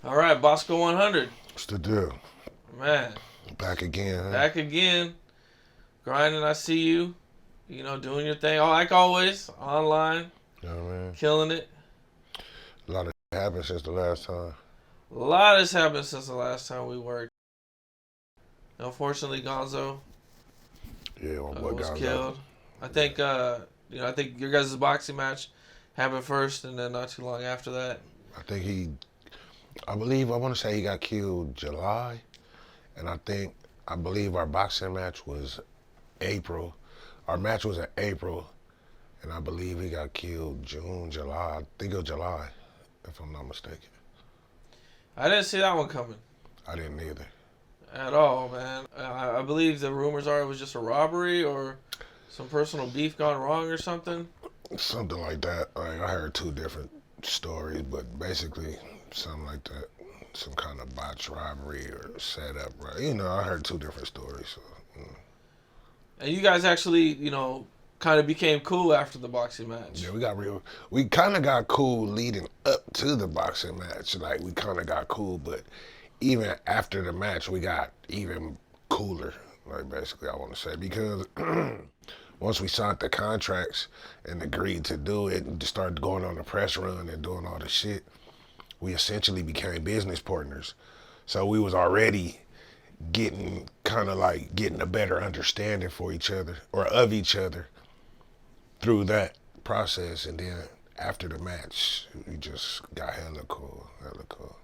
All right, Boskoe100. What's the deal? Man, Back again, huh? back again. Grinding, I see you. Doing your thing. Oh, like always, online, You know what I mean? killing it. A lot of happened since the last time. A lot has happened since the last time we worked. Unfortunately, Gonzo Yeah, my boy was got killed. I think, I think your guys' boxing match happened first, and then not too long after that. I think I want to say he got killed July, and I believe our boxing match was April. Our match was in April, and I believe he got killed June, July. I think it was July, if I'm not mistaken. I didn't see that one coming I didn't either. at all, man. I believe the rumors are it was just a robbery or some personal beef gone wrong or something. Something like that. I heard two different stories, but basically something like that. Some kind of botch robbery or setup, right? I heard two different stories. So, And you guys actually, kind of became cool after the boxing match. yeah, we kind of got cool leading up to the boxing match. Like, we kind of got cool, but even after the match, we got even cooler. Like, basically, I want to say, because once we signed the contracts and agreed to do it and started going on the press run and doing all the shit, we essentially became business partners. So we was already getting a better understanding for each other or of each other through that process. And then after the match, we just got hella cool, hella cool.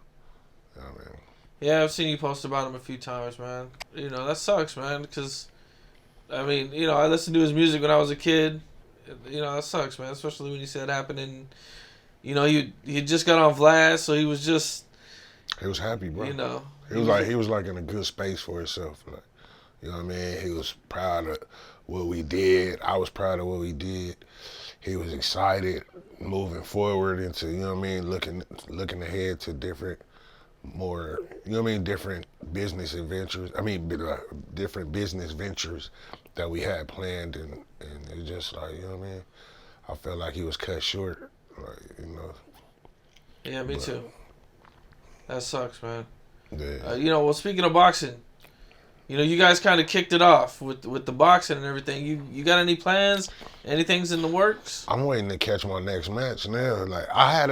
You know what I mean? Yeah, I've seen you post about him a few times, man. That sucks, man, because, I listened to his music when I was a kid. That sucks, man, especially when you said it happened in, he just got on Vlad, so he was just, He was happy, bro. He was like in a good space for himself. Like, you know what I mean? He was proud of what we did. I was proud of what we did. He was excited moving forward into, looking ahead to different different business adventures. Different business ventures that we had planned, and it's just like, I felt like he was cut short, like. Yeah, me too. That sucks, man. Yeah. Well, speaking of boxing, you guys kind of kicked it off with the boxing and everything. You got any plans? Anything's in the works? I'm waiting to catch my next match now. Like, I had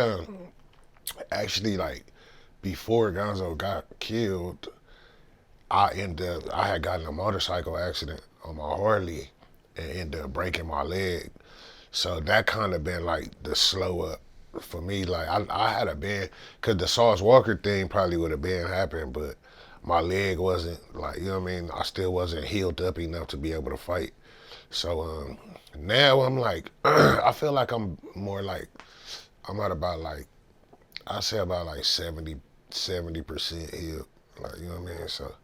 actually, like, before Gonzo got killed, I had gotten a motorcycle accident on my Harley and ended up breaking my leg. So that kind of been like the slow up for me. Like, I had a been, cause the Sauce Walker thing probably would have been happened, but my leg wasn't, like, I still wasn't healed up enough to be able to fight. So now I'm like, I feel like I'm more like, I'm at about like, I say about like 70% healed. Like, you know what I mean? So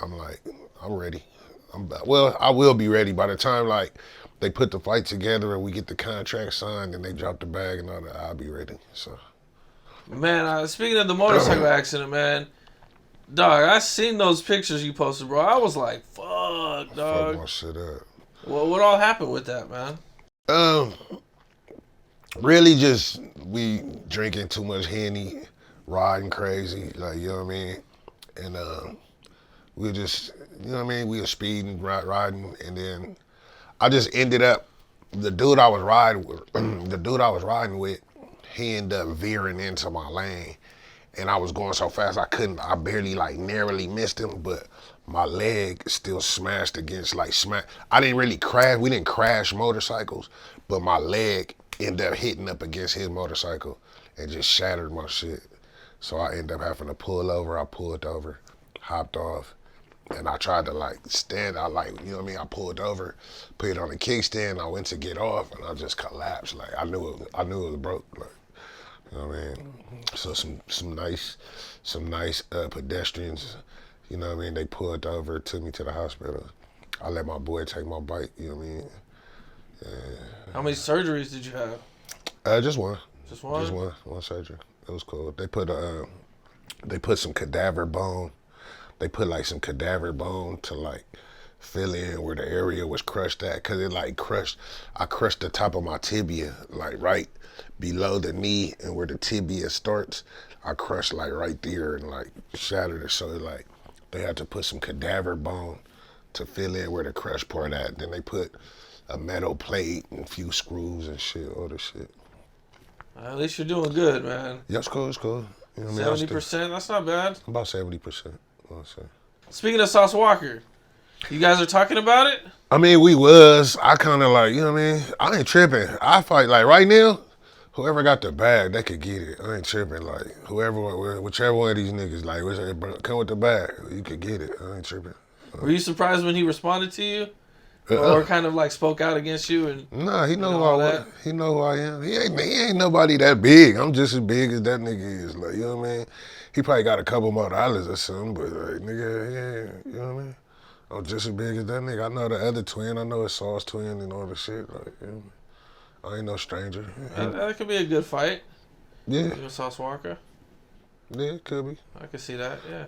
I'm like, I'm ready. I will be ready by the time, like, they put the fight together and we get the contract signed and they drop the bag and all that. I'll be ready. So, Man, speaking of the motorcycle accident, man, dog, I seen those pictures you posted, bro. I was like, fuck, dog. fuck my shit up. What all happened with that, man? Um, Really just we drinking too much Henny, riding crazy, like, you know what I mean? And we just, you know what I mean? We were speeding, riding, and then I just ended up, the dude I was riding with, he ended up veering into my lane. And I was going so fast I barely, like, narrowly missed him, but my leg still smashed against, like, I didn't really crash, we didn't crash motorcycles, but my leg ended up hitting up against his motorcycle and just shattered my shit. So I ended up having to pull over. I pulled over, hopped off, and I tried to, like, stand. I, like, you know what I mean? I pulled over, put it on the kickstand. I went to get off, and I just collapsed. Like, I knew it was broke. Like, you know what I mean? So some nice pedestrians, you know what I mean? They pulled over, took me to the hospital. I let my boy take my bike. You know what I mean? How many surgeries did you have? Just one. Just one? Just one surgery. It was cool. They put some cadaver bone. They put, like, some cadaver bone to, like, fill in where the area was crushed at, cause it like crushed. I crushed the top of my tibia, like right below the knee and where the tibia starts. I crushed like right there and like shattered it. So it, like they had to put some cadaver bone to fill in where the crushed part at. Then they put a metal plate and a few screws and shit, all this shit. At least you're doing good, man. Yeah, it's cool. It's cool. You know 70%. That's not bad. About 70%. I'll say. Speaking of Sauce Walker, you guys are talking about it? I mean, we was. I kind of like, you know what I mean? I ain't tripping. I fight, like, right now, whoever got the bag, they could get it. I ain't tripping. Like, whichever one of these niggas, like, come with the bag, you could get it. I ain't tripping. Were you surprised when he responded to you? Or kind of, like, spoke out against you? And nah, he know who I was. He know who I am. He ain't nobody that big. I'm just as big as that nigga is. Like, you know what I mean? He probably got a couple more dollars or something, but, like, nigga, yeah, you know what I mean? I'm just as big as that nigga. I know the other twin. I know his Sauce twin and all the shit. Like, you know, I ain't no stranger. That could be a good fight. Yeah. You and Sauce Walker. Yeah, it could be. I could see that, yeah.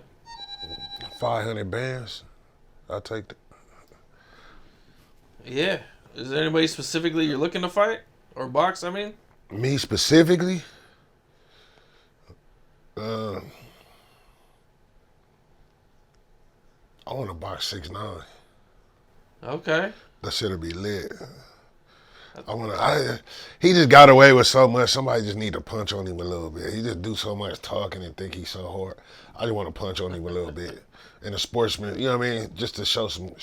500 bands. I'll take that. Yeah. Is there anybody specifically you're looking to fight? Or box, I mean? Me specifically? I want to box 6ix9ine. Okay. That shit'll be lit. He just got away with so much. Somebody just need to punch on him a little bit. He just do so much talking and think he's so hard. I just want to punch on him a little bit. And a sportsman, you know what I mean? Just to show some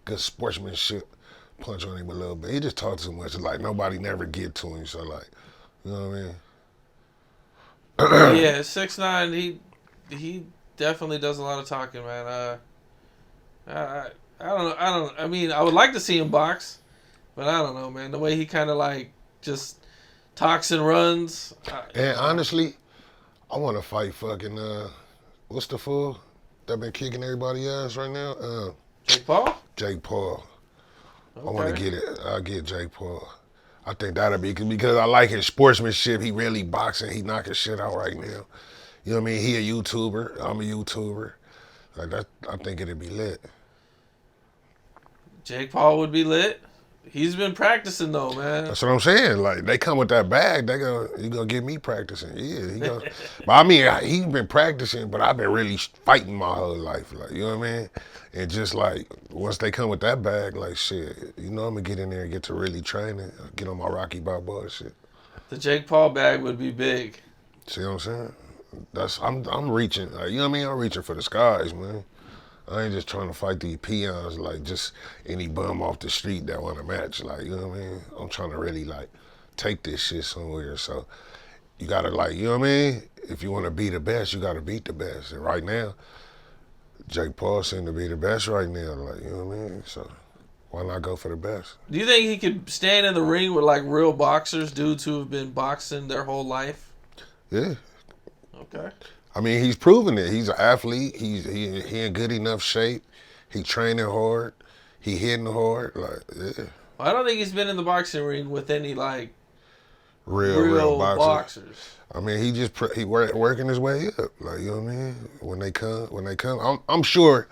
good sportsmanship, punch on him a little bit. He just talks too much. Like nobody never get to him. So like, you know what I mean? Yeah, 6ix9ine, he definitely does a lot of talking, man. I don't know. I mean, I would like to see him box, but I don't know, man. The way he kind of like just talks and runs. And honestly, I want to fight fucking what's the fool that been kicking everybody ass right now? Jake Paul. Jake Paul. Okay. I want to get it. I'll get Jake Paul. I think that'll be because I like his sportsmanship. He really boxing. He knocking shit out right now. You know what I mean? He a YouTuber. I'm a YouTuber. Like that, I think it'd be lit. Jake Paul would be lit. He's been practicing though, man. That's what I'm saying. Like they come with that bag, you gonna get me practicing. Yeah, he gonna. But I mean, he's been practicing, but I've been really fighting my whole life. Like you know what I mean? And just like once they come with that bag, like shit, you know I'm gonna get in there and get to really training, get on my Rocky Balboa shit. The Jake Paul bag would be big. See what I'm saying? I'm reaching. Like, you know what I mean? I'm reaching for the skies, man. I ain't just trying to fight these peons like just any bum off the street that want to match. Like, you know what I mean? I'm trying to really like take this shit somewhere. So you gotta like, you know what I mean? If you want to be the best, you gotta beat the best. And right now, Jake Paul seemed to be the best right now. Like, you know what I mean? So why not go for the best? Do you think he could stand in the ring with like real boxers, dudes who have been boxing their whole life? Yeah. Okay. I mean, he's proven it. He's an athlete. He in good enough shape. He training hard. He hitting hard. Like, yeah. I don't think he's been in the boxing ring with any like real boxers. I mean, he working his way up. Like, you know what I mean? When they come, I'm sure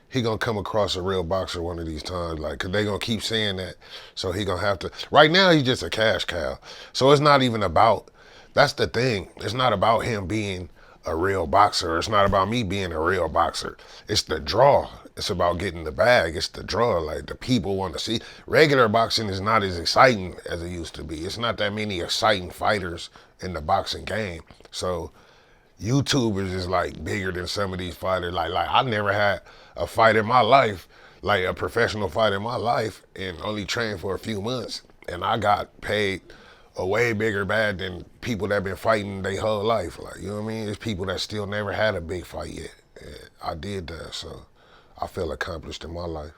he gonna come across a real boxer one of these times. Like, cause they gonna keep saying that. So he gonna have to. Right now, he's just a cash cow. So it's not even about. That's the thing. It's not about him being a real boxer. It's not about me being a real boxer. It's the draw. It's about getting the bag. It's the draw. Like the people want to see. Regular boxing is not as exciting as it used to be. It's not that many exciting fighters in the boxing game. So YouTubers is like bigger than some of these fighters. Like I never had a fight in my life, like a professional fight in my life, and only trained for a few months. And I got paid a way bigger bag than people that been fighting their whole life. Like, you know what I mean? It's people that still never had a big fight yet. And I did that, so I feel accomplished in my life.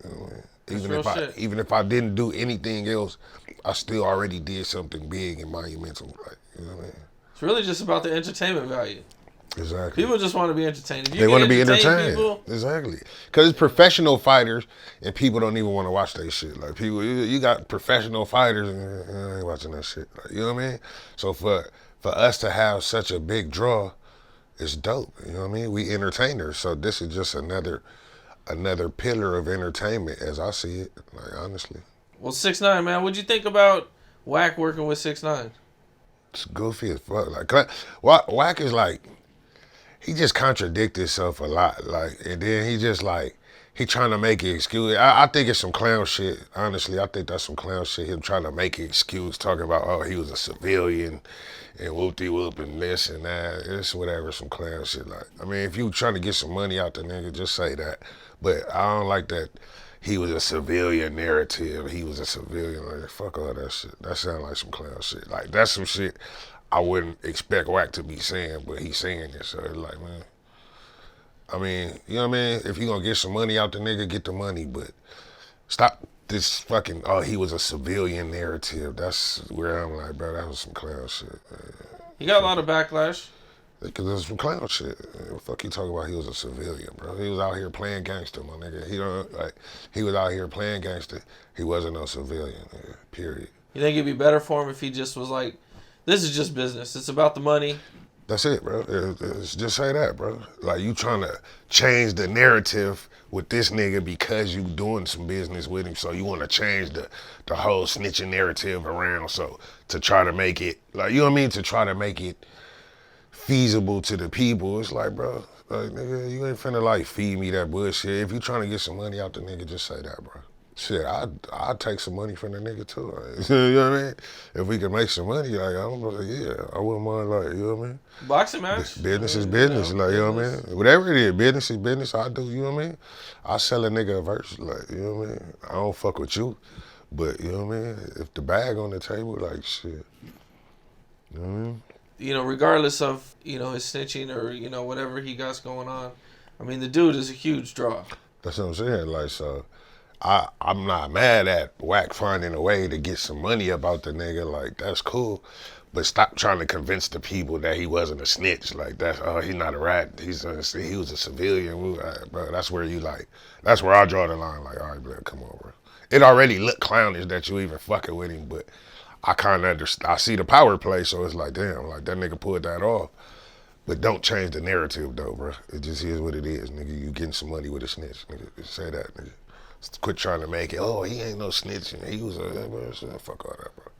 You know what I mean? Even if I didn't do anything else, I still already did something big and monumental. Like, you know what I mean? It's really just about the entertainment value. Exactly. People just want to be entertained. They want to be entertained. Exactly. Because it's professional fighters, and people don't even want to watch that shit. Like people, you got professional fighters, and I ain't watching that shit. Like, you know what I mean? So for us to have such a big draw, it's dope. You know what I mean? We entertainers. So this is just another another pillar of entertainment as I see it. Like honestly, Well, 6ix9ine, man, what'd you think about Wack working with 6ix9ine? it's goofy as fuck. Like Wack is like he just contradicts himself a lot. Like and then he just like he trying to make an excuse. I think it's some clown shit. Honestly, I think that's some clown shit. Him trying to make an excuse, talking about oh he was a civilian and whoop-de-whoop and this and that. It's whatever, some clown shit. Like, I mean, if you trying to get some money out the nigga, just say that. But I don't like that he was a civilian narrative. He was a civilian. Like, fuck all that shit. That sound like some clown shit. Like, that's some shit I wouldn't expect Wack to be saying, but he's saying it. So it's like, man, I mean, you know what I mean? If you gonna get some money out the nigga, get the money, but stop this fucking, oh, he was a civilian narrative. That's where I'm like, bro, that was some clown shit. He got a lot of backlash. Because it was some clown shit. What the fuck you talking about? He was a civilian, bro. He was out here playing gangster, my nigga. He was out here playing gangster. He wasn't no civilian, nigga, period. You think it'd be better for him if he just was like, this is just business. It's about the money. That's it, bro. It's just say that, bro. Like, you trying to change the narrative with this nigga because you doing some business with him, so you want to change the whole snitching narrative around, so to try to make it, like, you know what I mean? To try to make it feasible to the people. It's like, bro, like, nigga, you ain't finna, like, feed me that bullshit. If you trying to get some money out the nigga, just say that, bro. Shit, I'd take some money from the nigga too. Like, you know what I mean? If we can make some money, like, I wouldn't mind, like, you know what I mean? Boxing match? Business is business, like, you know what I mean? Whatever it is, business is business, I do, you know what I mean? I sell a nigga a verse, like, you know what I mean? I don't fuck with you, but, you know what I mean? If the bag on the table, like, shit, you know what I mean? You know, regardless of, you know, his snitching or, you know, whatever he got going on, I mean, the dude is a huge draw. That's what I'm saying, like, so I'm not mad at Wack finding a way to get some money about the nigga, like, that's cool. But stop trying to convince the people that he wasn't a snitch. Like, that's, oh, he's not a rat. He was a civilian. Bro, that's where you, like, that's where I draw the line. Like, all right, bro, come on, bro. It already looked clownish that you even fucking with him, but I kind of understand. I see the power play, so it's like, damn, like, that nigga pulled that off. But don't change the narrative, though, bro. It just is what it is, nigga. You getting some money with a snitch, nigga. Just say that, nigga. Quit trying to make it, oh, he ain't no snitching. He was fuck all that, bro.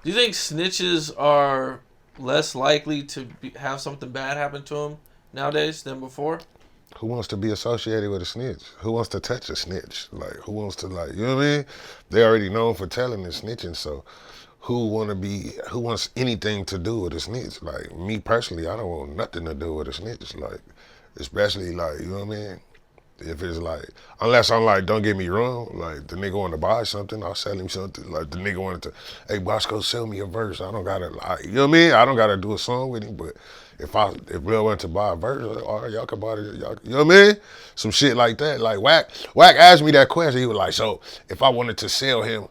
Do you think snitches are less likely to have something bad happen to them nowadays than before? Who wants to be associated with a snitch? Who wants to touch a snitch? Like, who wants to, like, you know what I mean? They already known for telling and snitching, so who wants anything to do with a snitch? Like, me personally, I don't want nothing to do with a snitch. Like, especially, like, you know what I mean? If it's like, unless I'm like, don't get me wrong, like the nigga want to buy something, I'll sell him something. Like the nigga wanted to, hey, Boskoe, sell me a verse. I don't gotta, like, you know what I mean? I don't gotta do a song with him, but if Lil wanted to buy a verse, like, all right, y'all can buy it, y'all, you know what I mean? Some shit like that. Like Wack asked me that question. He was like, so if I wanted to sell him,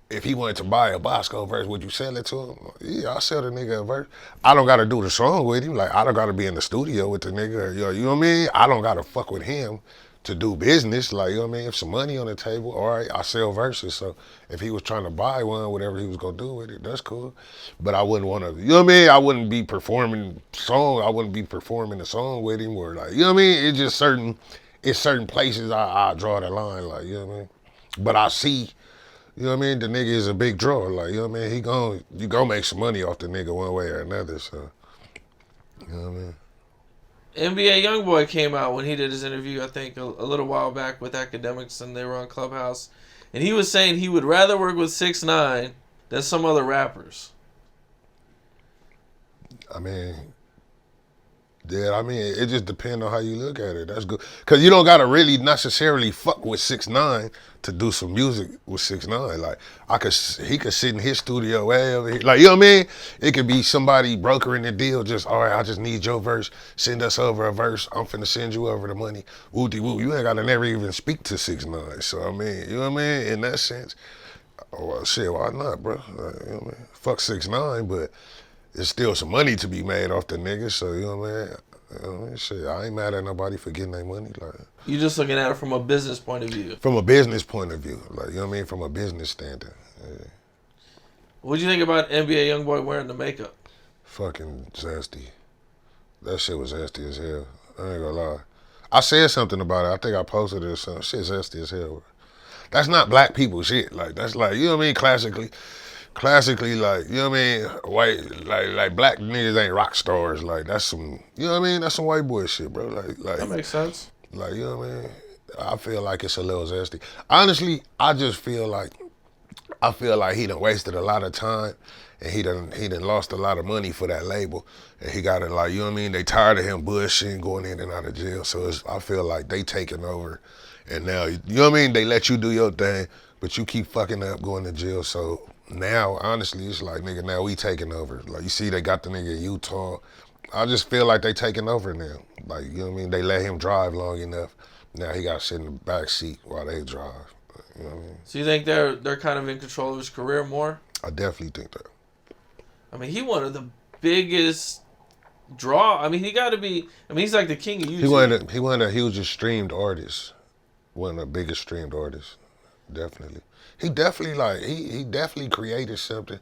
if he wanted to buy a Boskoe verse, would you sell it to him? Yeah, I'll sell the nigga a verse. I don't gotta do the song with him. Like, I don't gotta be in the studio with the nigga. You know what I mean? I don't gotta fuck with him to do business, like, you know what I mean? If some money on the table, all right, I sell verses. So if he was trying to buy one, whatever he was gonna do with it, that's cool. But I wouldn't want to, you know what I mean? I wouldn't be performing a song with him, or like, you know what I mean? It's certain places I draw the line, like, you know what I mean? But I see, you know what I mean? The nigga is a big draw, like, you know what I mean? You gonna make some money off the nigga one way or another, so, you know what I mean? NBA Youngboy came out when he did his interview, I think, a little while back with Academics, and they were on Clubhouse. And he was saying he would rather work with 6ix9ine than some other rappers. I mean, yeah, I mean, it just depends on how you look at it. That's good. Because you don't got to really necessarily fuck with 6ix9ine to do some music with 6ix9ine. Like, he could sit in his studio way over here. Like, you know what I mean? It could be somebody brokering the deal, just, all right, I just need your verse. Send us over a verse. I'm finna send you over the money. Woo-de-woo. You ain't got to never even speak to 6ix9ine. So, I mean, you know what I mean? In that sense, oh, well, shit, why not, bro? Like, you know what I mean? Fuck 6ix9ine, but there's still some money to be made off the nigga, so, you know what I mean? You know what I mean? Shit, I ain't mad at nobody for getting their money. Like, You just looking at it from a business point of view. From a business point of view, like, you know what I mean? From a business standard. Yeah. What'd you think about NBA Youngboy wearing the makeup? Fucking zesty. That shit was zesty as hell. I ain't gonna lie. I said something about it. I think I posted it or something. Shit's zesty as hell. That's not black people shit. Like that's like, you know what I mean? Classically, like, you know what I mean? White, like black niggas ain't rock stars. Like that's some, you know what I mean? That's some white boy shit, bro. That makes sense. Like, you know what I mean? I feel like it's a little zesty. Honestly, I just feel like he done wasted a lot of time, and he done lost a lot of money for that label, and he got it, like, you know what I mean? They tired of him bullshitting, going in and out of jail. So I feel like they taking over, and now, you know what I mean? They let you do your thing, but you keep fucking up, going to jail. So now, honestly, it's like, nigga, now we taking over. Like, you see, they got the nigga in Utah. I just feel like they taking over now. Like, you know what I mean? They let him drive long enough. Now he got to sit in the back seat while they drive. You know what I mean? So you think they're kind of in control of his career more? I definitely think that. I mean, he one of the biggest draw. I mean, he got to be. I mean, he's like the king of YouTube. He one of the hugest streamed artists. One of the biggest streamed artists. Definitely. He definitely like he definitely created something.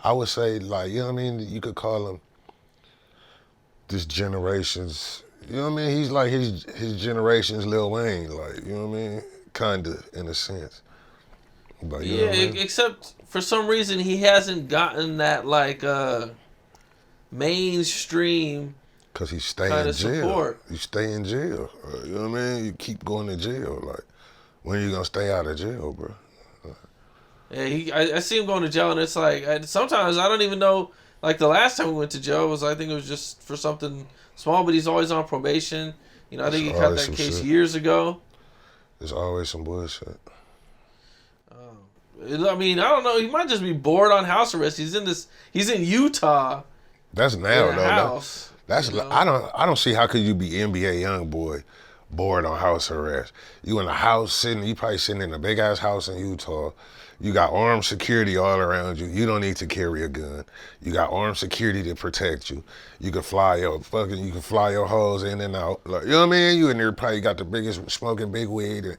I would say, like, you know what I mean? You could call him this generation's. You know what I mean? He's like his generation's Lil Wayne. Like, you know what I mean? Kinda, in a sense. But, you know what I mean? Except for some reason he hasn't gotten that like mainstream. Cause he stay in jail. Support. You stay in jail. You know what I mean? You keep going to jail. Like, when are you gonna stay out of jail, bro? Yeah, I see him going to jail, and it's like sometimes I don't even know. Like the last time we went to jail I think it was just for something small, but he's always on probation. You know, I think he caught that case years ago. There's always some bullshit. I mean, I don't know. He might just be bored on house arrest. He's in Utah. That's now though. House, that's you know? I don't see how could you be NBA Youngboy bored on house arrest. You in a house you probably sitting in a big ass house in Utah. You got armed security all around you. You don't need to carry a gun. You got armed security to protect you. You can fly your hoes in and out. Like, you know what I mean? You in there probably got the biggest smoking big weed. And,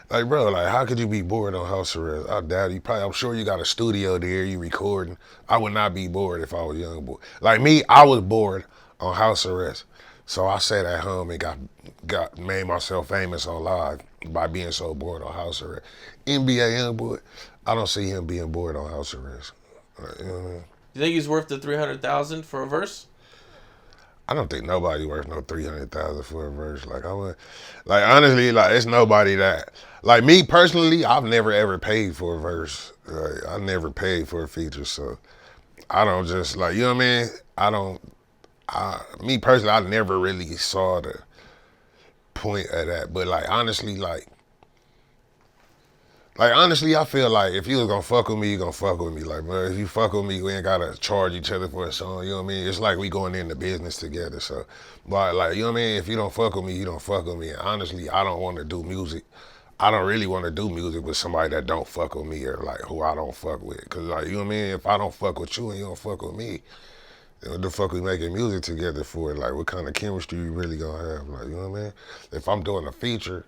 like, bro, like, how could you be bored on house arrest? I doubt you. I'm sure you got a studio there, you recording. I would not be bored if I was Youngboy. Like me, I was bored on house arrest. So I sat at home and made myself famous on live by being so bored on house arrest. NBA Youngboy, I don't see him being bored on house arrest. You know what I mean? You think he's worth the $300,000 for a verse? I don't think nobody worth no $300,000 for a verse. Like honestly, like it's nobody that. Like me personally, I've never ever paid for a verse. Like I never paid for a feature, so I don't just like, you know what I mean? Me personally, I never really saw the point of that. But like honestly, I feel like if you was gonna fuck with me, you gonna fuck with me. Like, bro, if you fuck with me, we ain't gotta charge each other for a song, you know what I mean? It's like we going into business together, so. But like, you know what I mean? If you don't fuck with me, you don't fuck with me. And honestly, I don't wanna do music. I don't really wanna do music with somebody that don't fuck with me or like who I don't fuck with. Cause like, you know what I mean? If I don't fuck with you and you don't fuck with me, then what the fuck we making music together for? Like, what kind of chemistry you really gonna have? Like, you know what I mean? If I'm doing a feature,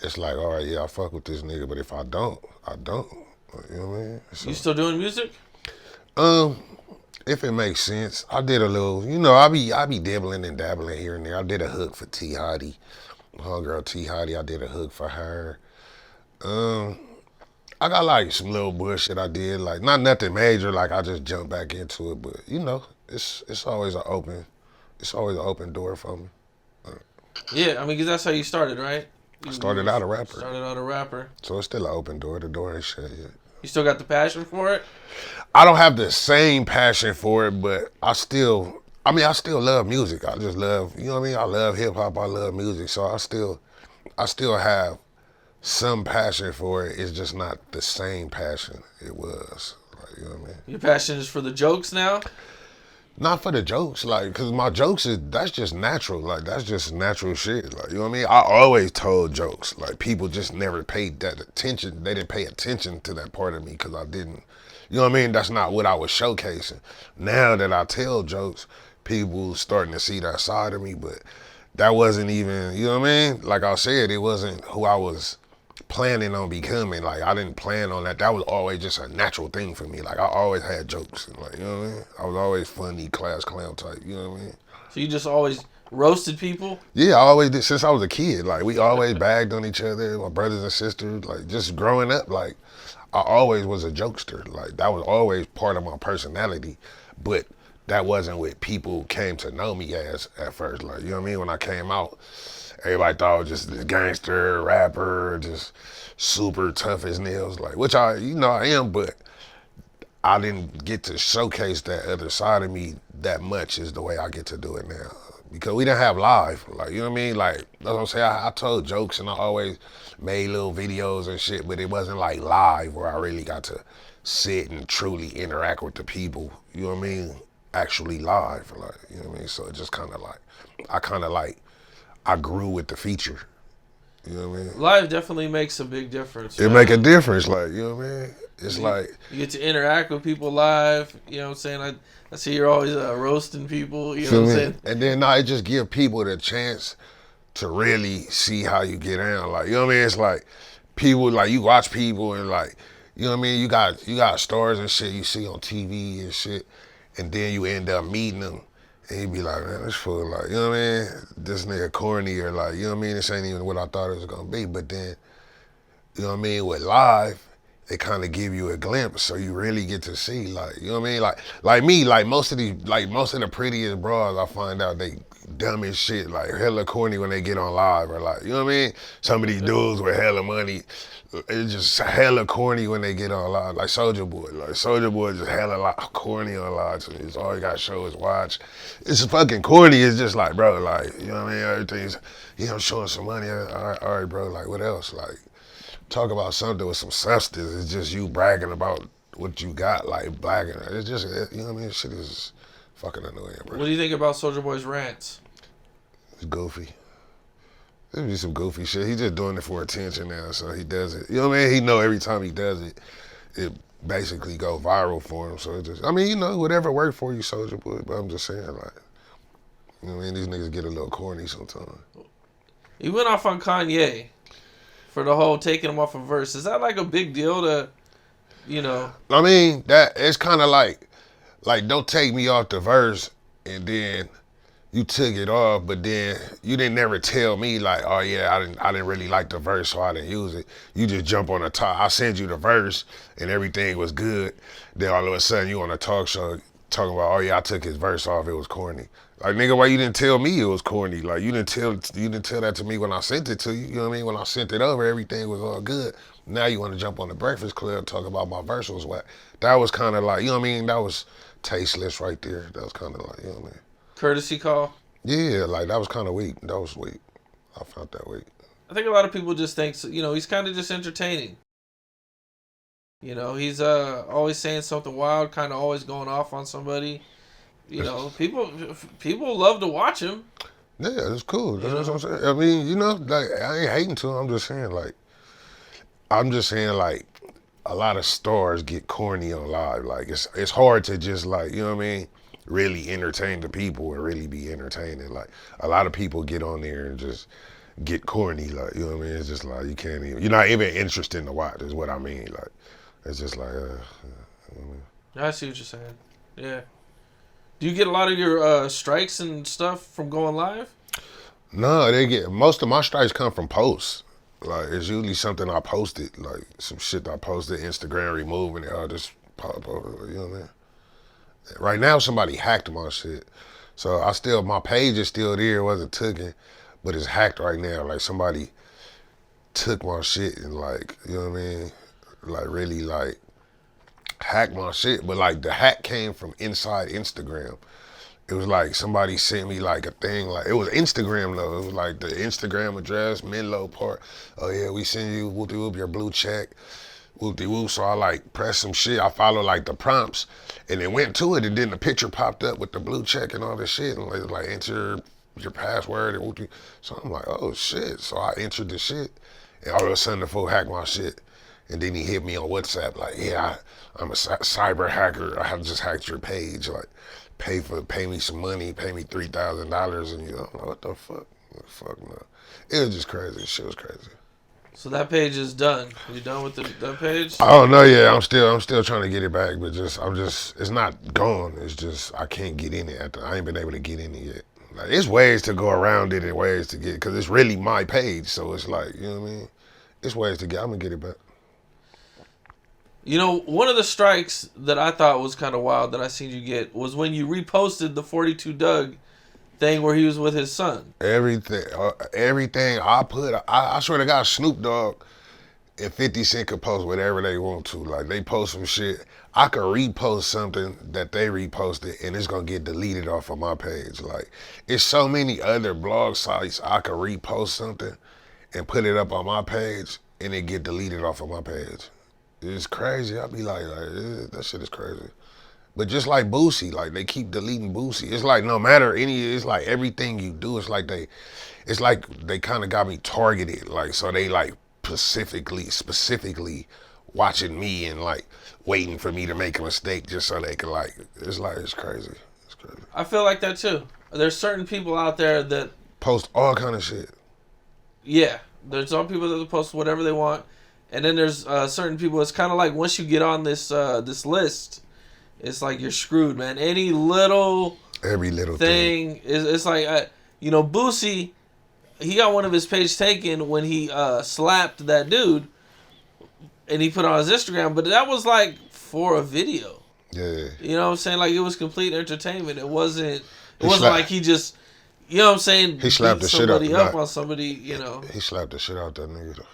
it's like, all right, yeah, I fuck with this nigga, but if I don't, I don't. You know what I mean? So, you still doing music? If it makes sense, I did a little. You know, I be dibbling and dabbling here and there. I did a hook for T Hottie, homegirl T Hottie. I did a hook for her. I got like some little bullshit I did, like not nothing major. Like I just jumped back into it, but you know, it's always an open door for me. Yeah, I mean, cause that's how you started, right? I started out a rapper. So it's still an open door. The door ain't shut yet. You still got the passion for it? I don't have the same passion for it, but I still love music. I just love, you know what I mean? I love hip hop. I love music. So I still have some passion for it. It's just not the same passion it was. Like, you know what I mean? Your passion is for the jokes now? Not for the jokes, like, cause my jokes that's just natural, like that's just natural shit, like, you know what I mean? I always told jokes, like people just never paid that attention. They didn't pay attention to that part of me, cause I didn't, you know what I mean? That's not what I was showcasing. Now that I tell jokes, people starting to see that side of me, but that wasn't even, you know what I mean? Like I said, it wasn't who I was planning on becoming. Like I didn't plan on that. That was always just a natural thing for me. Like I always had jokes. Like, you know what I mean? I was always funny, class clown type. You know what I mean? So you just always roasted people? Yeah, I always did since I was a kid. Like we always bagged on each other, my brothers and sisters. Like just growing up, like I always was a jokester. Like that was always part of my personality. But that wasn't what people came to know me as at first. Like, you know what I mean? When I came out, everybody thought I was just this gangster, rapper, just super tough as nails. Like, which I am, but I didn't get to showcase that other side of me that much as the way I get to do it now. Because we didn't have live, like, you know what I mean? Like, that's what I'm saying, I told jokes and I always made little videos and shit, but it wasn't like live where I really got to sit and truly interact with the people, you know what I mean? Actually live, like, you know what I mean? So it just kind of like, I grew with the feature, you know what I mean? Live definitely makes a big difference. It make a difference, like, you know what I mean? It's like you get to interact with people live. You know what I'm saying? I see you're always roasting people. You know what I'm saying? And then it just give people the chance to really see how you get down. Like, you know what I mean? It's like people, like you watch people and like, you know what I mean? You got stars and shit you see on TV and shit, and then you end up meeting them and you be like, man, this fool, like, you know what I mean? This nigga corny or like, you know what I mean? This ain't even what I thought it was gonna be. But then, you know what I mean? With live, they kind of give you a glimpse, so you really get to see, like, you know what I mean? Like me, like most of the prettiest bras, I find out they dumb as shit, like hella corny when they get on live, or like, you know what I mean? Some of these dudes with hella money, it's just hella corny when they get on live, like Soulja Boy. Like Soulja Boy just hella corny on live, so it's all you got to show is watch. It's fucking corny. It's just like, bro, like, you know what I mean? Everything's, I'm showing some money. All right, bro, like, what else? Like, talk about something with some substance. It's just you bragging about what you got, like bragging. It's just, you know what I mean? Shit is fucking annoying, bro. What do you think about Soulja Boy's rants? It's goofy. There's be some goofy shit. He's just doing it for attention now, so he does it. You know what I mean? He know every time he does it, it basically go viral for him. So it just, I mean, you know, whatever worked for you, Soulja Boy. But I'm just saying, like, you know what I mean? These niggas get a little corny sometimes. He went off on Kanye for the whole taking him off a verse. Is that like a big deal to, you know? I mean, that it's kind of like don't take me off the verse and then you took it off, but then you didn't never tell me like, oh yeah, I didn't really like the verse, so I didn't use it. You just jump on the top. I send you the verse and everything was good. Then all of a sudden you on a talk show talking about, oh yeah, I took his verse off, it was corny. Like, nigga, why you didn't tell me it was corny? Like, you didn't tell that to me when I sent it to you. You know what I mean? When I sent it over, everything was all good. Now you want to jump on the Breakfast Club and talk about my verse was whack. That was kind of like, you know what I mean? That was tasteless right there. That was kind of like, you know what I mean? Courtesy call? Yeah, like, that was kind of weak. That was weak. I felt that weak. I think a lot of people just think, you know, he's kind of just entertaining. You know, he's always saying something wild, kind of always going off on somebody. You know, people love to watch him. Yeah, it's cool. That's what I'm saying. I mean, you know, like, I ain't hating to him. I'm just saying, like, a lot of stars get corny on live. Like, it's hard to just, like, you know what I mean, really entertain the people and really be entertaining. Like, a lot of people get on there and just get corny. Like, you know what I mean? It's just like, you can't even, you're not even interested to watch, is what I mean. Like, it's just like, I see what you're saying. Yeah. Do you get a lot of your strikes and stuff from going live? No, most of my strikes come from posts. Like, it's usually something I posted, like some shit I posted, Instagram removing it, I'll just pop over, you know what I mean? Right now, somebody hacked my shit. So my page is still there, it wasn't taken, but it's hacked right now. Like, somebody took my shit and, like, you know what I mean? Like, really, like, hacked my shit, but like the hack came from inside Instagram. It was like somebody sent me like a thing, like it was Instagram though. It was like the Instagram address, Menlo Park. Oh yeah, we send you whoop-de-whoop your blue check, whoop-de-whoop. So I like pressed some shit. I followed like the prompts and it went to it and then the picture popped up with the blue check and all this shit and it was like enter your password and whoop-de. So I'm like, oh shit. So I entered the shit and all of a sudden the fool hacked my shit. And then he hit me on WhatsApp like, yeah, I'm a cyber hacker. I have just hacked your page. Like, pay me some money, pay me $3,000. And you know, I'm like, what the fuck? What the fuck, no. It was just crazy. Shit was crazy. So that page is done. You done with that page? I don't know yet. I'm still trying to get it back, but it's not gone. It's just I can't get in it. I ain't been able to get in it yet. Like, there's ways to go around it and ways to get, because it's really my page. So it's like, you know what I mean? It's ways to get, I'm going to get it back. You know, one of the strikes that I thought was kind of wild that I seen you get was when you reposted the 42 Doug thing where he was with his son. Everything I put, I swear to God, Snoop Dogg and 50 Cent could post whatever they want to. Like, they post some shit. I could repost something that they reposted and it's going to get deleted off of my page. Like, it's so many other blog sites I could repost something and put it up on my page and it get deleted off of my page. It's crazy. I be like, that shit is crazy. But just like Boosie, like, they keep deleting Boosie. It's like no matter it's like everything you do, it's like they kind of got me targeted. Like, so they like specifically watching me and like waiting for me to make a mistake just so they can like, it's crazy. It's crazy. I feel like that too. There's certain people out there that post all kind of shit. Yeah, there's some people that post whatever they want. And then there's certain people. It's kind of like once you get on this this list, it's like you're screwed, man. Every little thing is. It's like you know, Boosie, he got one of his page taken when he slapped that dude, and he put it on his Instagram. But that was like for a video. Yeah. You know what I'm saying? Like, it was complete entertainment. It wasn't like he just. You know what I'm saying? He slapped the shit up on somebody, you know. He slapped the shit out that nigga.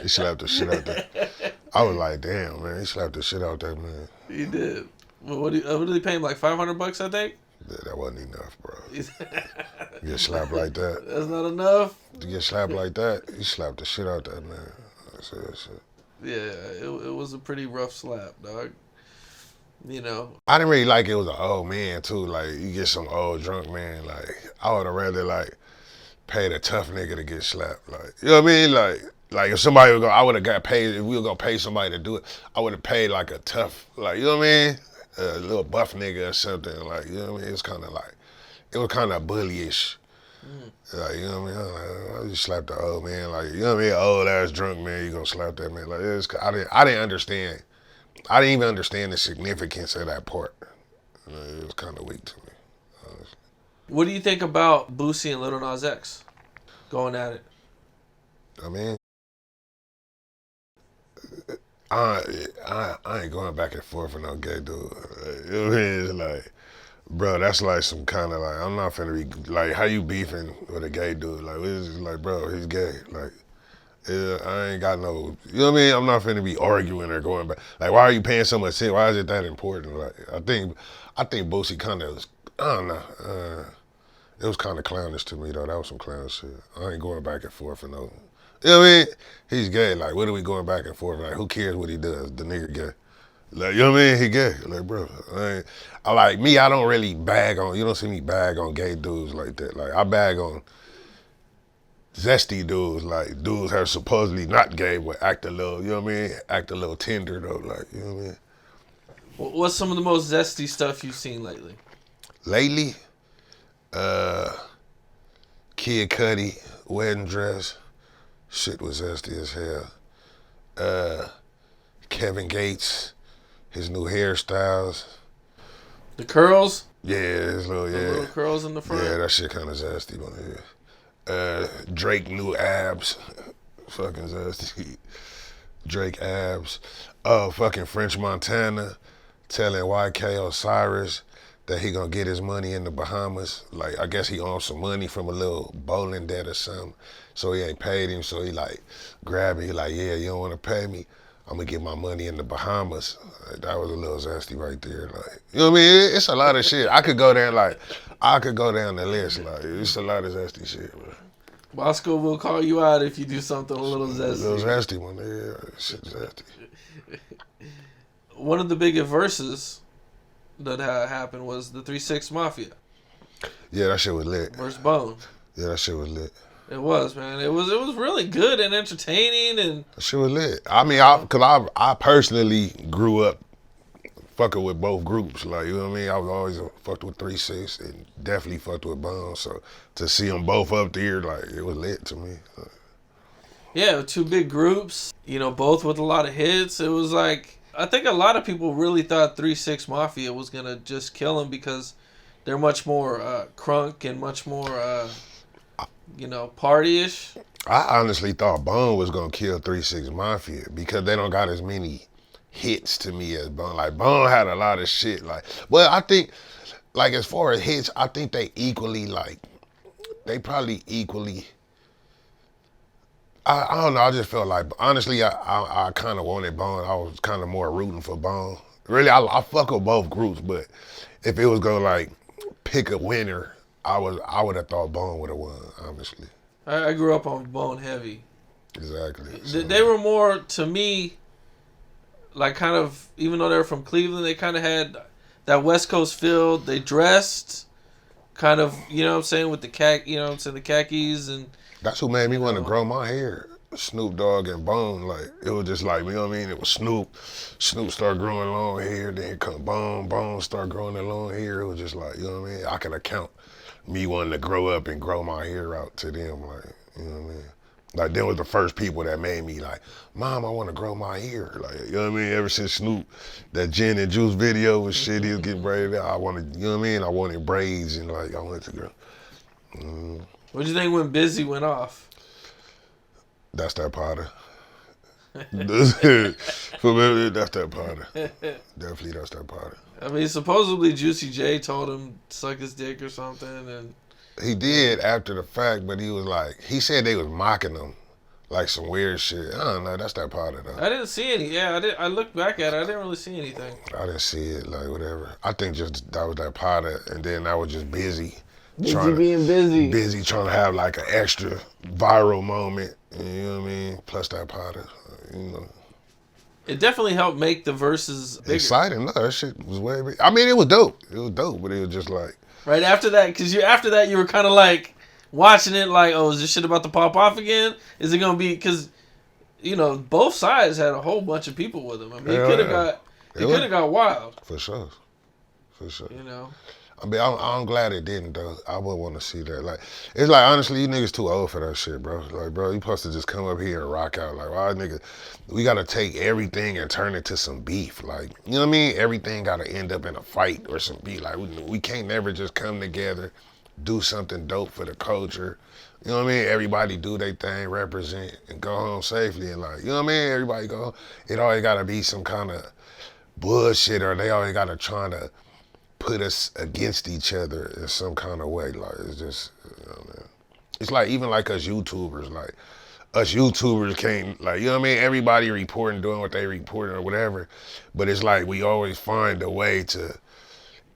He slapped the shit out that. I was like, damn, man. He slapped the shit out that man. He did. Well, what did he pay him? Like $500, I think? Yeah, that wasn't enough, bro. You get slapped like that. That's not enough? You get slapped like that, he slapped the shit out that man. That's it. Yeah, it was a pretty rough slap, dog. You know, I didn't really like it was an old man too. Like, you get some old drunk man. Like, I would have rather like paid a tough nigga to get slapped. Like, you know what I mean? Like if somebody would go, I would have got paid. If we were gonna pay somebody to do it, I would have paid like a tough, like, you know what I mean? A little buff nigga or something. Like, you know what I mean? It's kind of like, it was kind of bullyish. Like, you know what I mean? I just slapped the old man. Like, you know what I mean? Old ass drunk man, you gonna slap that man? Like, I didn't understand. I didn't even understand the significance of that part. It was kind of weak to me, honestly. What do you think about Boosie and Lil Nas X going at it? I mean, I ain't going back and forth with no gay dude. You know what I mean? It's like, bro, that's like some kind of like, I'm not finna be, like, how you beefing with a gay dude? Like, it's just like, bro, he's gay. Like, I ain't got no, you know what I mean? I'm not finna be arguing or going back. Like, why are you paying so much shit? Why is it that important? Like, I think Boosie kind of was, I don't know. It was kind of clownish to me, though. That was some clown shit. I ain't going back and forth for no, you know what I mean? He's gay. Like, what are we going back and forth? Like, who cares what he does? The nigga gay. Like, you know what I mean? He gay. Like, bro, I like me, I don't really bag on, you don't see me bag on gay dudes like that. Like, I bag on zesty dudes, like dudes that are supposedly not gay but act a little, you know what I mean? Act a little tender though, like, you know what I mean? What's some of the most zesty stuff you've seen lately? Lately, Kid Cudi, wedding dress, shit was zesty as hell. Kevin Gates, his new hairstyles. The curls? Yeah, his little, the little curls in the front? Yeah, that shit kind of zesty, but yeah. Drake new abs, fucking zesty. Drake abs. Oh, fucking French Montana telling YK Osiris that he gonna get his money in the Bahamas. Like, I guess he owns some money from a little bowling debt or something. So he ain't paid him, so he like grab it, he like, yeah, you don't wanna pay me? I'm gonna get my money in the Bahamas. Like, that was a little zesty right there. Like, you know what I mean? It's a lot of shit. I could go down the list. Like, it's a lot of zesty shit, bro. Boskoe will call you out if you do something a little zesty. A little zesty one, yeah. Shit zesty. One of the biggest verses that happened was the 3-6 Mafia. Yeah, that shit was lit. Versus Bone. Yeah, that shit was lit. It was, man. It was really good and entertaining, and that shit was lit. I mean, I personally grew up fucking with both groups. Like, you know what I mean? I was always fucked with 3-6 and definitely fucked with Bone. So to see them both up there, like, it was lit to me. Yeah, two big groups, you know, both with a lot of hits. It was like, I think a lot of people really thought 3-6 Mafia was gonna just kill him because, they're much more crunk and much more party-ish. I honestly thought Bone was gonna kill 3-6 Mafia because they don't got as many hits to me as Bone. Like Bone had a lot of shit. Like, well, I think like as far as hits, I think they equally like they probably equally. I don't know. I just felt like honestly, I kind of wanted Bone. I was kind of more rooting for Bone. Really, I fuck with both groups, but if it was gonna like pick a winner, I would have thought Bone would have won. Honestly, I grew up on Bone heavy. Exactly. So. They were more to me, like kind of even though they were from Cleveland, they kind of had that West Coast feel. They dressed kind of, you know what I'm saying, with the the khakis and. That's who made me want to grow my hair. Snoop Dogg and Bone, like it was just like, you know what I mean? It was Snoop started growing long hair, then here come Bone started growing that long hair. It was just like, you know what I mean? I can account me wanting to grow up and grow my hair out to them, like, you know what I mean? Like them was the first people that made me like, Mom, I want to grow my hair. Like, you know what I mean? Ever since Snoop, that Gin and Juice video was shit, he was getting braided out. I wanted, you know what I mean? I wanted braids and like I wanted to grow. What'd you think when Busy went off? That's that Potter. For me, that's that Potter. Definitely that's that Potter. I mean, supposedly Juicy J told him to suck his dick or something, and he did after the fact, but he was like, he said they was mocking him, like some weird shit. I don't know. That's that Potter though. I didn't see any. Yeah, I looked back at it. I didn't really see anything. I didn't see it. Like whatever. I think just that was that Potter, and then that was just Busy. Being busy. Busy trying to have like an extra viral moment. You know what I mean? Plus that Potter, you know. It definitely helped make the verses bigger. Exciting. No, that shit was way big. I mean, it was dope. It was dope, but it was just like. Right after that, because after that you were kind of like watching it like, oh, is this shit about to pop off again? Is it going to be, because, both sides had a whole bunch of people with them. I mean, it could have got wild. For sure. For sure. I mean, I'm glad it didn't, though. I would want to see that. Like, it's like, honestly, you niggas too old for that shit, bro. Like, bro, you supposed to just come up here and rock out. Like, why nigga, we got to take everything and turn it to some beef. Like, you know what I mean? Everything got to end up in a fight or some beef. Like, we can't never just come together, do something dope for the culture. You know what I mean? Everybody do their thing, represent, and go home safely. And like, you know what I mean? Everybody go home. It always got to be some kind of bullshit, or they always got to try to put us against each other in some kind of way. Like, it's just, man. It's like, even like us YouTubers can't, like, you know what I mean? Everybody reporting, doing what they reporting or whatever, but it's like we always find a way to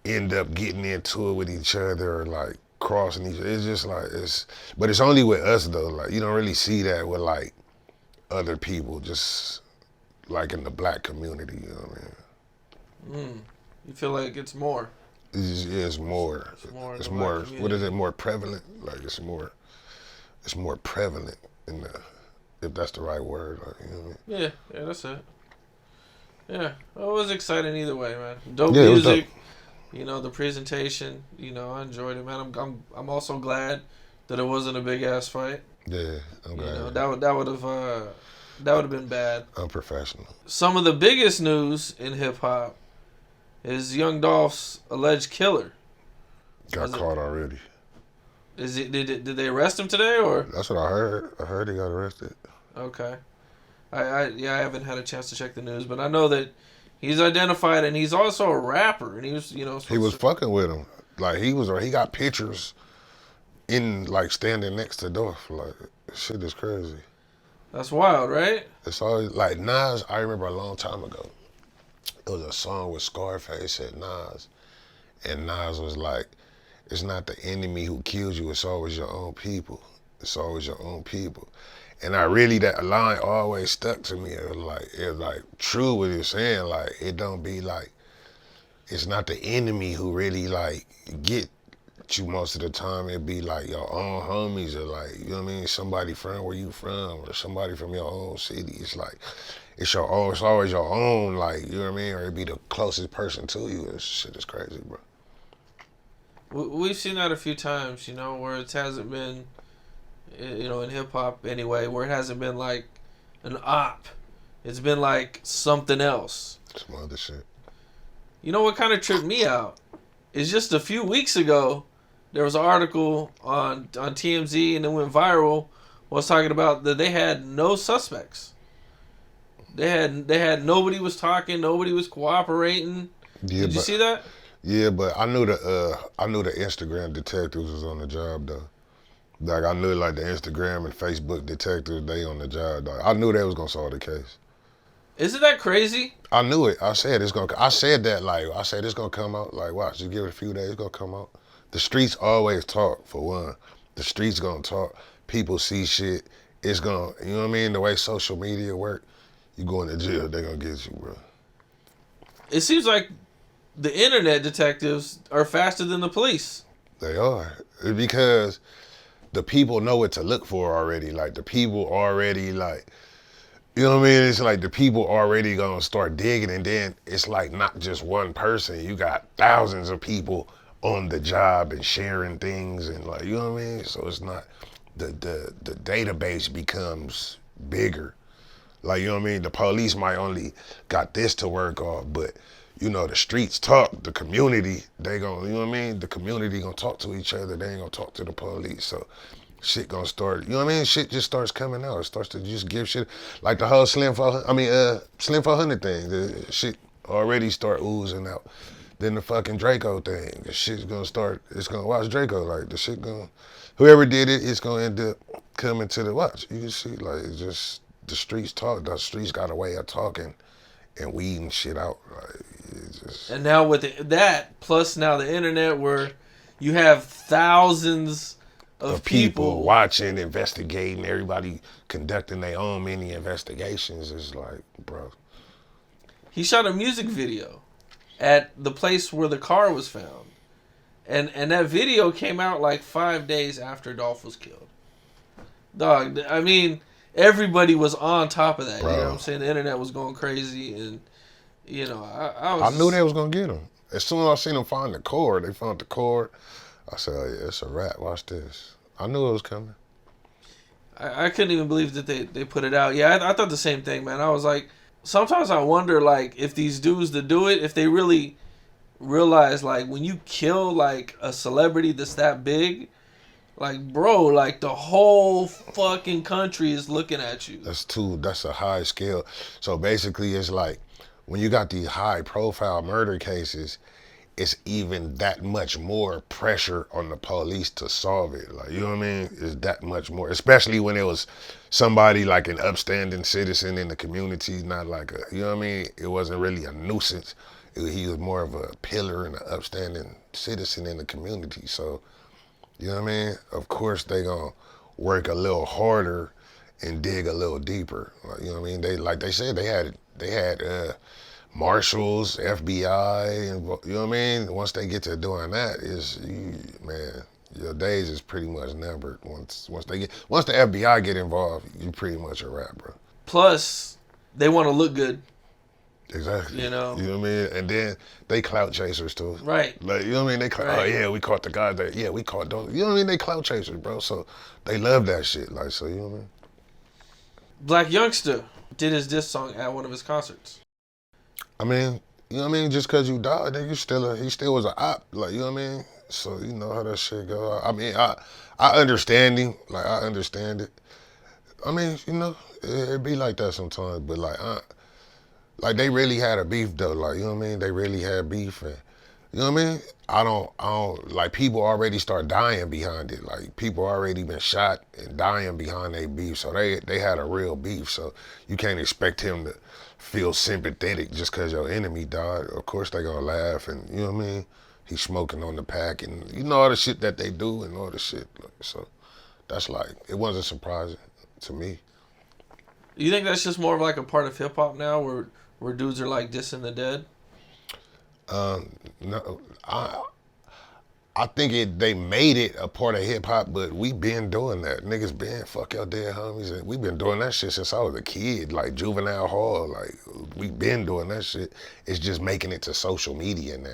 end up getting into it with each other or like crossing each other. It's just like, but it's only with us though. Like, you don't really see that with like other people, just like in the black community, you know what I mean? You feel like it's more? It's more. It's more. What is it? More prevalent? Like it's more prevalent in the, if that's the right word. Like, you know what I mean? Yeah, that's it. Yeah, well, it was exciting either way, man. Dope music. Dope. The presentation. I enjoyed it, man. I'm also glad that it wasn't a big ass fight. Yeah, I'm glad. That would have been bad. Unprofessional. Some of the biggest news in hip hop is Young Dolph's alleged killer. Got caught already. Did they arrest him today, or? That's what I heard. I heard he got arrested. Okay. I haven't had a chance to check the news, but I know that he's identified, and he's also a rapper, and he was, he was fucking with him. Like, he got pictures in, like, standing next to Dolph. Like, shit is crazy. That's wild, right? It's always, like, Nas, I remember a long time ago, it was a song with Scarface and Nas, and Nas was like, it's not the enemy who kills you, it's always your own people. It's always your own people. And that line always stuck to me. It was like true what you're saying. Like, it don't be like, it's not the enemy who really like get you most of the time. It be like your own homies, or like, you know what I mean, somebody from where you from, or somebody from your own city. It's like, it's your own, it's always your own, like, you know what I mean, or it be the closest person to you. This shit is crazy, bro. We've seen that a few times, where it hasn't been, in hip hop anyway, where it hasn't been like an op. It's been like something else. Some other shit. You know what kind of tripped me out? is just a few weeks ago, there was an article on TMZ and it went viral. Was talking about that they had no suspects. They had nobody was talking, nobody was cooperating. Yeah, Did you see that? Yeah, but I knew the Instagram detectives was on the job though. Like I knew like the Instagram and Facebook detectives, they on the job. Like, I knew they was gonna solve the case. Isn't that crazy? I knew it. I said it's gonna. I said that like I said it's gonna come out. Like watch, just give it a few days, it's gonna come out. The streets always talk for one. The streets gonna talk. People see shit. It's gonna, you know what I mean? The way social media work, you going to jail, they gonna get you, bro. It seems like the internet detectives are faster than the police. They are. It's because the people know what to look for already. Like the people already like, you know what I mean? It's like the people already gonna start digging, and then it's like not just one person. You got thousands of people on the job and sharing things, and like, you know what I mean? So it's not, the database becomes bigger. Like, you know what I mean? The police might only got this to work off, but you know, the streets talk, the community, they gonna, you know what I mean? The community gonna talk to each other, they ain't gonna talk to the police. So shit gonna start, you know what I mean? Shit just starts coming out. It starts to just give shit, like the whole Slim 400 thing. The shit already start oozing out. Then the fucking Draco thing, the shit's gonna start, it's gonna watch Draco, like the shit gonna, whoever did it, it's gonna end up coming to the watch. You can see, like, it's just, the streets talk, the streets got a way of talking and weeding shit out. Like, just... And now with that, plus now the internet where you have thousands of people watching, investigating, everybody conducting their own mini investigations. Is like, bro. He shot a music video at the place where the car was found. And that video came out like 5 days after Dolph was killed. Dog, I mean, everybody was on top of that. Bro. You know what I'm saying? The internet was going crazy, and you know, I knew they was gonna get him. As soon as I seen them find the cord, they found the cord. I said, oh, yeah, it's a wrap. Watch this. I knew it was coming. I couldn't even believe that they put it out. Yeah, I thought the same thing, man. I was like, sometimes I wonder, like, if these dudes that do it, if they really realize, like, when you kill, like, a celebrity that's that big, like, bro, like, the whole fucking country is looking at you. That's a high scale. So basically, it's like, when you got these high profile murder cases, it's even that much more pressure on the police to solve it. Like, you know what I mean? It's that much more, especially when it was somebody like an upstanding citizen in the community, not like a, you know what I mean? It wasn't really a nuisance. He was more of a pillar and an upstanding citizen in the community. So, you know what I mean? Of course, they gonna work a little harder and dig a little deeper. Like, you know what I mean? They, like they said, they had marshals, FBI, and you know what I mean? Once they get to doing that, man, your days is pretty much numbered. Once the FBI get involved, you pretty much a wrap, bro. Plus, they want to look good. Exactly. You know? You know what I mean? And then they clout chasers too. Right. Like, you know what I mean? They oh yeah, we caught the guy that, yeah, we caught those. You know what I mean? They clout chasers, bro. So they love that shit. Like, so you know what I mean? Black Youngster did his diss song at one of his concerts. I mean, you know what I mean? Just cause you died, then he still was an op. Like, you know what I mean? So you know how that shit go. I mean, I understand him. Like, I understand it. I mean, you know, it be like that sometimes. But like they really had a beef though. Like, you know what I mean? They really had beef, and you know what I mean? I don't like, people already start dying behind it. Like, people already been shot and dying behind their beef. So they had a real beef. So you can't expect him to feel sympathetic just because your enemy died. Of course they gonna laugh, and you know what I mean? He's smoking on the pack, and you know all the shit that they do and all the shit. So that's like, it wasn't surprising to me. You think that's just more of like a part of hip hop now, where dudes are like dissing the dead? No, I think they made it a part of hip hop, but we been doing that. Niggas been fuck your dead homies, and we been doing that shit since I was a kid. Like Juvenile Hall, like we been doing that shit. It's just making it to social media now.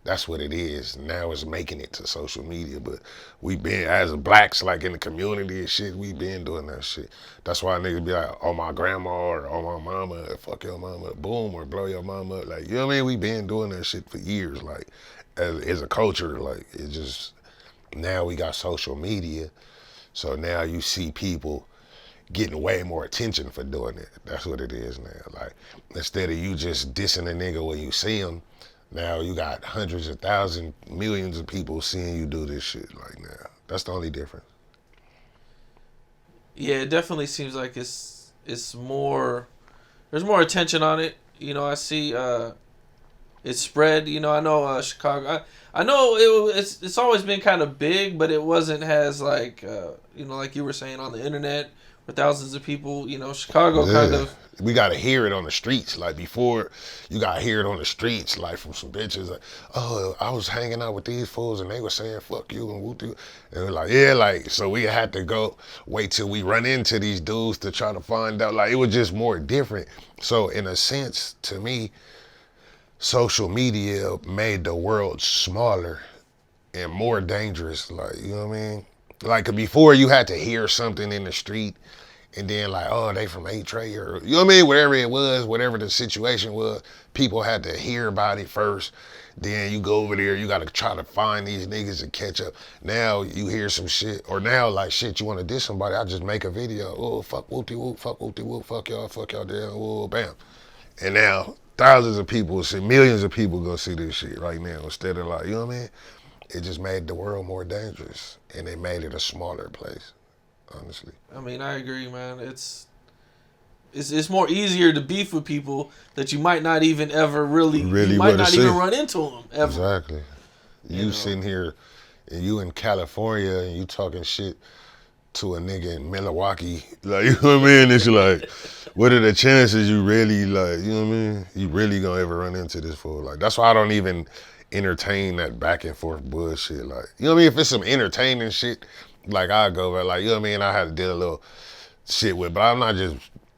That's what it is. Now it's making it to social media. But we been, as blacks, like in the community and shit, we been doing that shit. That's why niggas be like, oh my grandma or oh my mama, fuck your mama, boom, or blow your mama up. Like, you know what I mean? We been doing that shit for years. Like, as a culture, like, it just, now we got social media. So now you see people getting way more attention for doing it. That's what it is now. Like, instead of you just dissing a nigga when you see him, now you got hundreds of thousands, millions of people seeing you do this shit like now. That's the only difference. Yeah, it definitely seems like it's more. There's more attention on it. You know, I see it's spread. You know, I know Chicago. I know it's always been kind of big, but it wasn't as like you know, like you were saying on the internet where thousands of people. You know, Chicago kind of. We gotta hear it on the streets. Like before, you gotta hear it on the streets, like from some bitches. Like, oh, I was hanging out with these fools and they were saying fuck you and whoop you. And we're like, yeah, like, so we had to go wait till we run into these dudes to try to find out. Like, it was just more different. So in a sense, to me, social media made the world smaller and more dangerous. Like, you know what I mean? Like before, you had to hear something in the street. And then like, oh, they from A-Tray or, you know what I mean? Whatever it was, whatever the situation was, people had to hear about it first. Then you go over there, you got to try to find these niggas and catch up. Now you hear some shit, or now like shit, you want to diss somebody, I just make a video. Oh, fuck whoop-de-whoop, fuck whoop-de-whoop, fuck y'all damn, oh, bam. And now thousands of people, millions of people gonna see this shit right now instead of like, you know what I mean? It just made the world more dangerous and it made it a smaller place. Honestly, I mean, I agree, man. It's more easier to beef with people that you might not even ever really you might not even run into them ever. Exactly. You sitting here and you in California and you talking shit to a nigga in Milwaukee, like, you know what I mean? It's like, what are the chances you really, like, you know what I mean? You really gonna ever run into this fool? Like, that's why I don't even entertain that back and forth bullshit. Like, you know what I mean? If it's some entertaining shit, like I go, but like, you know what I mean? I had to deal a little shit with, but I'm not just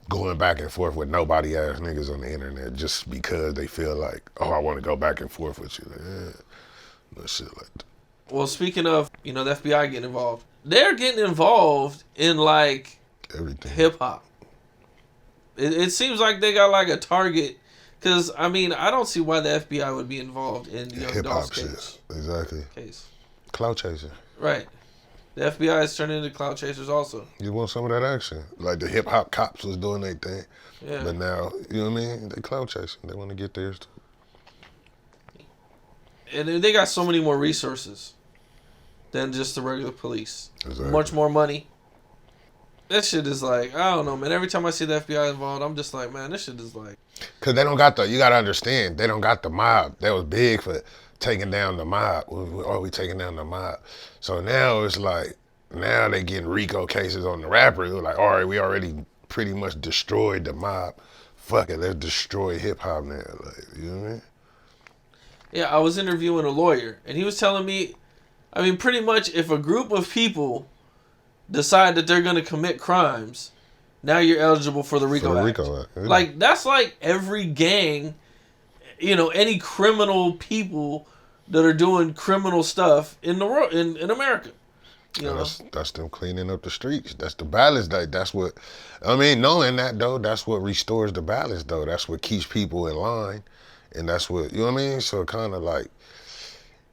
going back and forth with nobody ass niggas on the internet just because they feel like, oh, I want to go back and forth with you. Like, no shit like that. Well, speaking of, you know, the FBI getting involved, they're getting involved in like everything hip hop. It seems like they got like a target. Because, I mean, I don't see why the FBI would be involved in Young Dolph's case. Exactly. Case. Clout chasing. Right. The FBI is turning into clout chasers also. You want some of that action. Like the hip hop cops was doing their thing. Yeah. But now, you know what I mean? They clout chasing. They want to get theirs too. And they got so many more resources than just the regular police. Exactly. Much more money. That shit is like, I don't know, man. Every time I see the FBI involved, I'm just like, man, this shit is like. Because they don't got you got to understand, they don't got the mob. That was big for taking down the mob. We taking down the mob. So now it's like, now they getting RICO cases on the rapper. They're like, all right, we already pretty much destroyed the mob. Fuck it, let's destroy hip hop now. Like, you know what I mean? Yeah, I was interviewing a lawyer, and he was telling me, I mean, pretty much if a group of people decide that they're going to commit crimes, now you're eligible for the RICO Act. Yeah. Like, that's like every gang, you know, any criminal people that are doing criminal stuff in the world, in America. You know? That's them cleaning up the streets. That's the balance. That's what, I mean, knowing that, though, that's what restores the balance, though. That's what keeps people in line. And that's what, you know what I mean? So kind of like,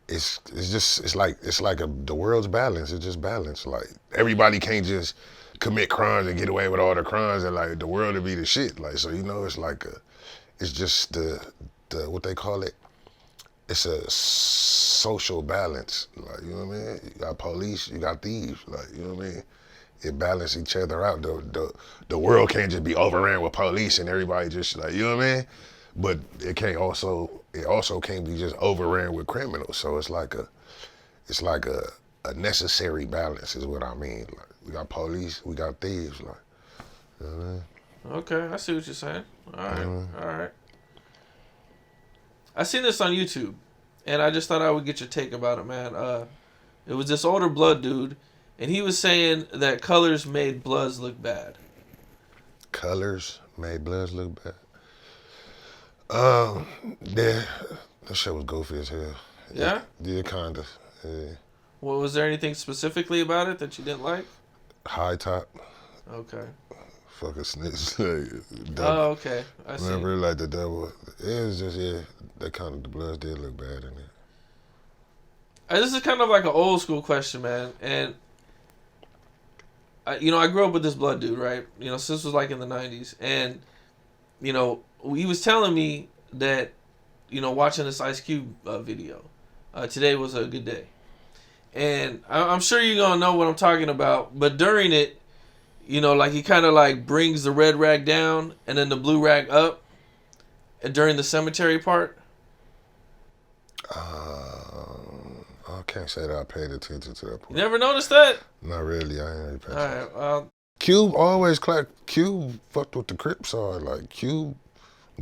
it's like the world's balance. It's just balance. Like, everybody can't just commit crimes and get away with all the crimes and like the world would be the shit. Like, so, you know, it's like it's just the what they call it. It's a social balance. Like, you know what I mean? You got police, you got thieves. Like, you know what I mean? It balance each other out. The world can't just be overran with police and everybody just like, you know what I mean? But it also can't be just overran with criminals. So it's like a necessary balance is what I mean. Like, we got police, we got thieves. Like, you know what I mean? Okay, I see what you're saying. All right, all right. I seen this on YouTube, and I just thought I would get your take about it, man. It was this older blood dude, and he was saying that colors made bloods look bad. Colors made bloods look bad? Yeah, that shit was goofy as hell. Yeah? Yeah, kinda. Yeah. Well, was there anything specifically about it that you didn't like? High top. Okay. Fucking snitch. Like, double. Oh, okay. I see. Remember, like the double. It was just, yeah, that kind of, the bloods did look bad in it. This is kind of like an old school question, man. And, I grew up with this blood dude, right? Since this was like in the 90s. And, he was telling me that, watching this Ice Cube video, today was a good day. And I'm sure you're going to know what I'm talking about. But during it, like he kind of like brings the red rag down and then the blue rag up during the cemetery part. I can't say that I paid attention to that point. You never noticed that? Not really. I ain't really paid attention. All right. Cube always Cube fucked with the Crips hard. Like Cube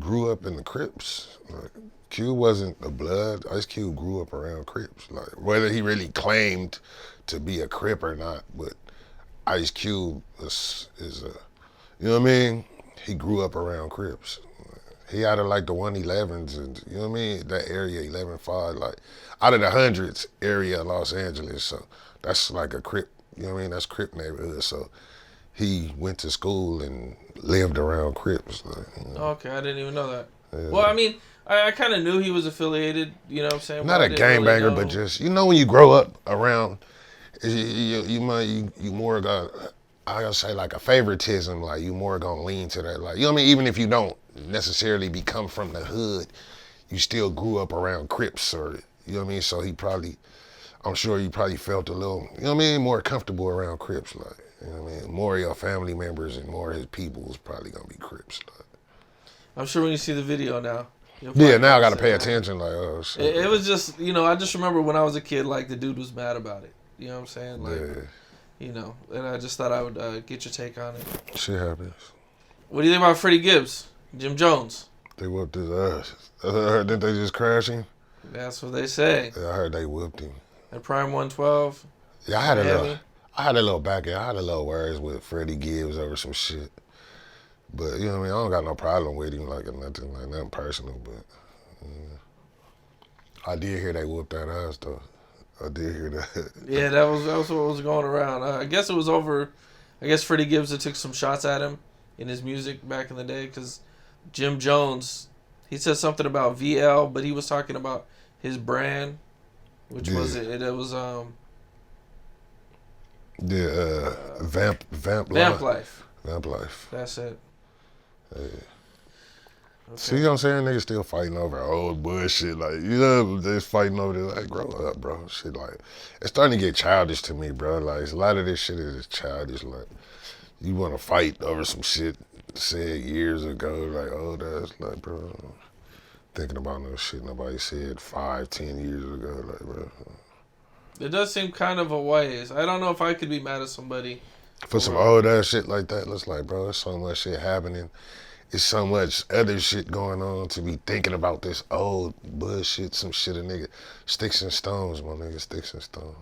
grew up in the Crips. Like Cube wasn't a blood. Ice Cube grew up around Crips. Like whether he really claimed to be a Crip or not, but Ice Cube is a, you know what I mean? He grew up around Crips. He out of like the 111s and, you know what I mean? That area, 11-5, like out of the hundreds area of Los Angeles. So that's like a Crip, you know what I mean? That's Crip neighborhood. So he went to school and lived around Crips. Like, Okay, I didn't even know that. Yeah. Well, I mean, I kind of knew he was affiliated, you know what I'm saying? Not a gangbanger, but just, when you grow up around, you more got, I gotta say like a favoritism, like you more gonna lean to that. Like, you know what I mean? Even if you don't necessarily become from the hood, you still grew up around Crips or, you know what I mean? So I'm sure you probably felt a little, you know what I mean? More comfortable around Crips, like, you know what I mean? More of your family members and more of his people was probably gonna be Crips. Like. I'm sure when you see the video now. Yeah, now I gotta pay attention, like, oh shit. It was just, I just remember when I was a kid, like the dude was mad about it. You know what I'm saying? Like, yeah. And I just thought I would get your take on it. Shit happens. What do you think about Freddie Gibbs, Jim Jones? They whooped his ass. I heard, didn't they just crash him? That's what they say. Yeah, I heard they whooped him. At Prime 112. Yeah, I had a little back end. I had a little words with Freddie Gibbs over some shit. But, you know what I mean? I don't got no problem with him, like nothing personal, but I did hear they whooped that ass, though. I did hear that. Yeah, that was what was going around. I guess it was over. I guess Freddie Gibbs took some shots at him in his music back in the day because Jim Jones, he said something about VL, but he was talking about his brand, which was it was Vamp Life. Vamp Life. That's it. Yeah. Okay. See what I'm saying? Niggas still fighting over old bullshit. Like, they're fighting over this. Like, grow up, bro. Shit, like, it's starting to get childish to me, bro. Like, a lot of this shit is childish. Like, you want to fight over some shit said years ago. Like, oh, that's like, bro. Thinking about no shit nobody said 5-10 years ago. Like, bro. It does seem kind of a ways. I don't know if I could be mad at somebody. For some old ass shit like that, it's like, bro, there's so much shit happening. It's so much other shit going on to be thinking about this old bullshit, some shit a nigga. Sticks and stones, my nigga, sticks and stones.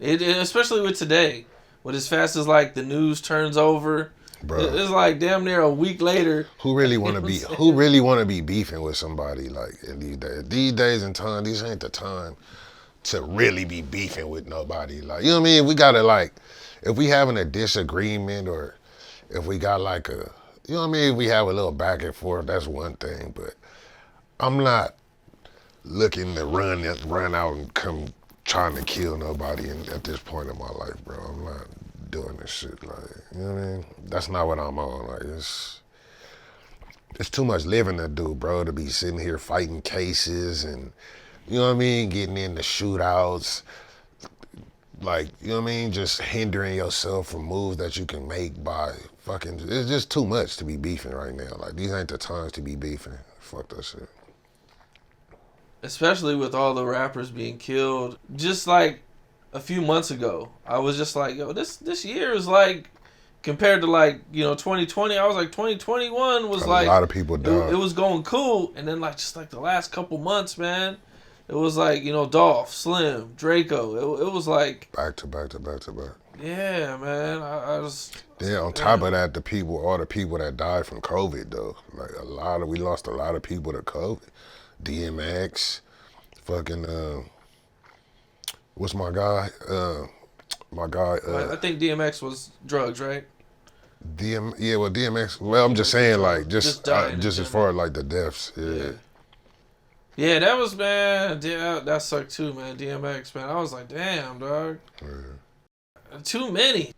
Especially with today, with as fast as like the news turns over, bro. It's like damn near a week later. Who really want to be beefing with somebody like in these days? These days and time, these ain't the time to really be beefing with nobody. Like, you know what I mean? We gotta like, if we having a disagreement or if we got like a, you know what I mean? If we have a little back and forth, that's one thing. But I'm not looking to run out and come trying to kill nobody at this point in my life, bro. I'm not doing this shit. Like, you know what I mean? That's not what I'm on. Like, it's too much living to do, bro, to be sitting here fighting cases and, you know what I mean, getting into shootouts. Like, you know what I mean? Just hindering yourself from moves that you can make by fucking, it's just too much to be beefing right now. Like, these ain't the times to be beefing. Fuck that shit. Especially with all the rappers being killed. Just like a few months ago, I was just like, yo, this year is like, compared to like, 2020, I was like, 2021 was like, a lot of people died. It was going cool. And then like, just like the last couple months, man, it was like, Dolph, Slim, Draco. It was like back to back. Yeah, man. I just. Then on top of that, all the people that died from COVID though. Like we lost a lot of people to COVID. DMX, Fucking what's my guy? I think DMX was drugs, right? Well, DMX. Well, I'm just saying, like, just as far as like the deaths. Yeah. Yeah, that was, man. Yeah, that sucked too, man. DMX, man. I was like, damn, dog. Yeah. Too many.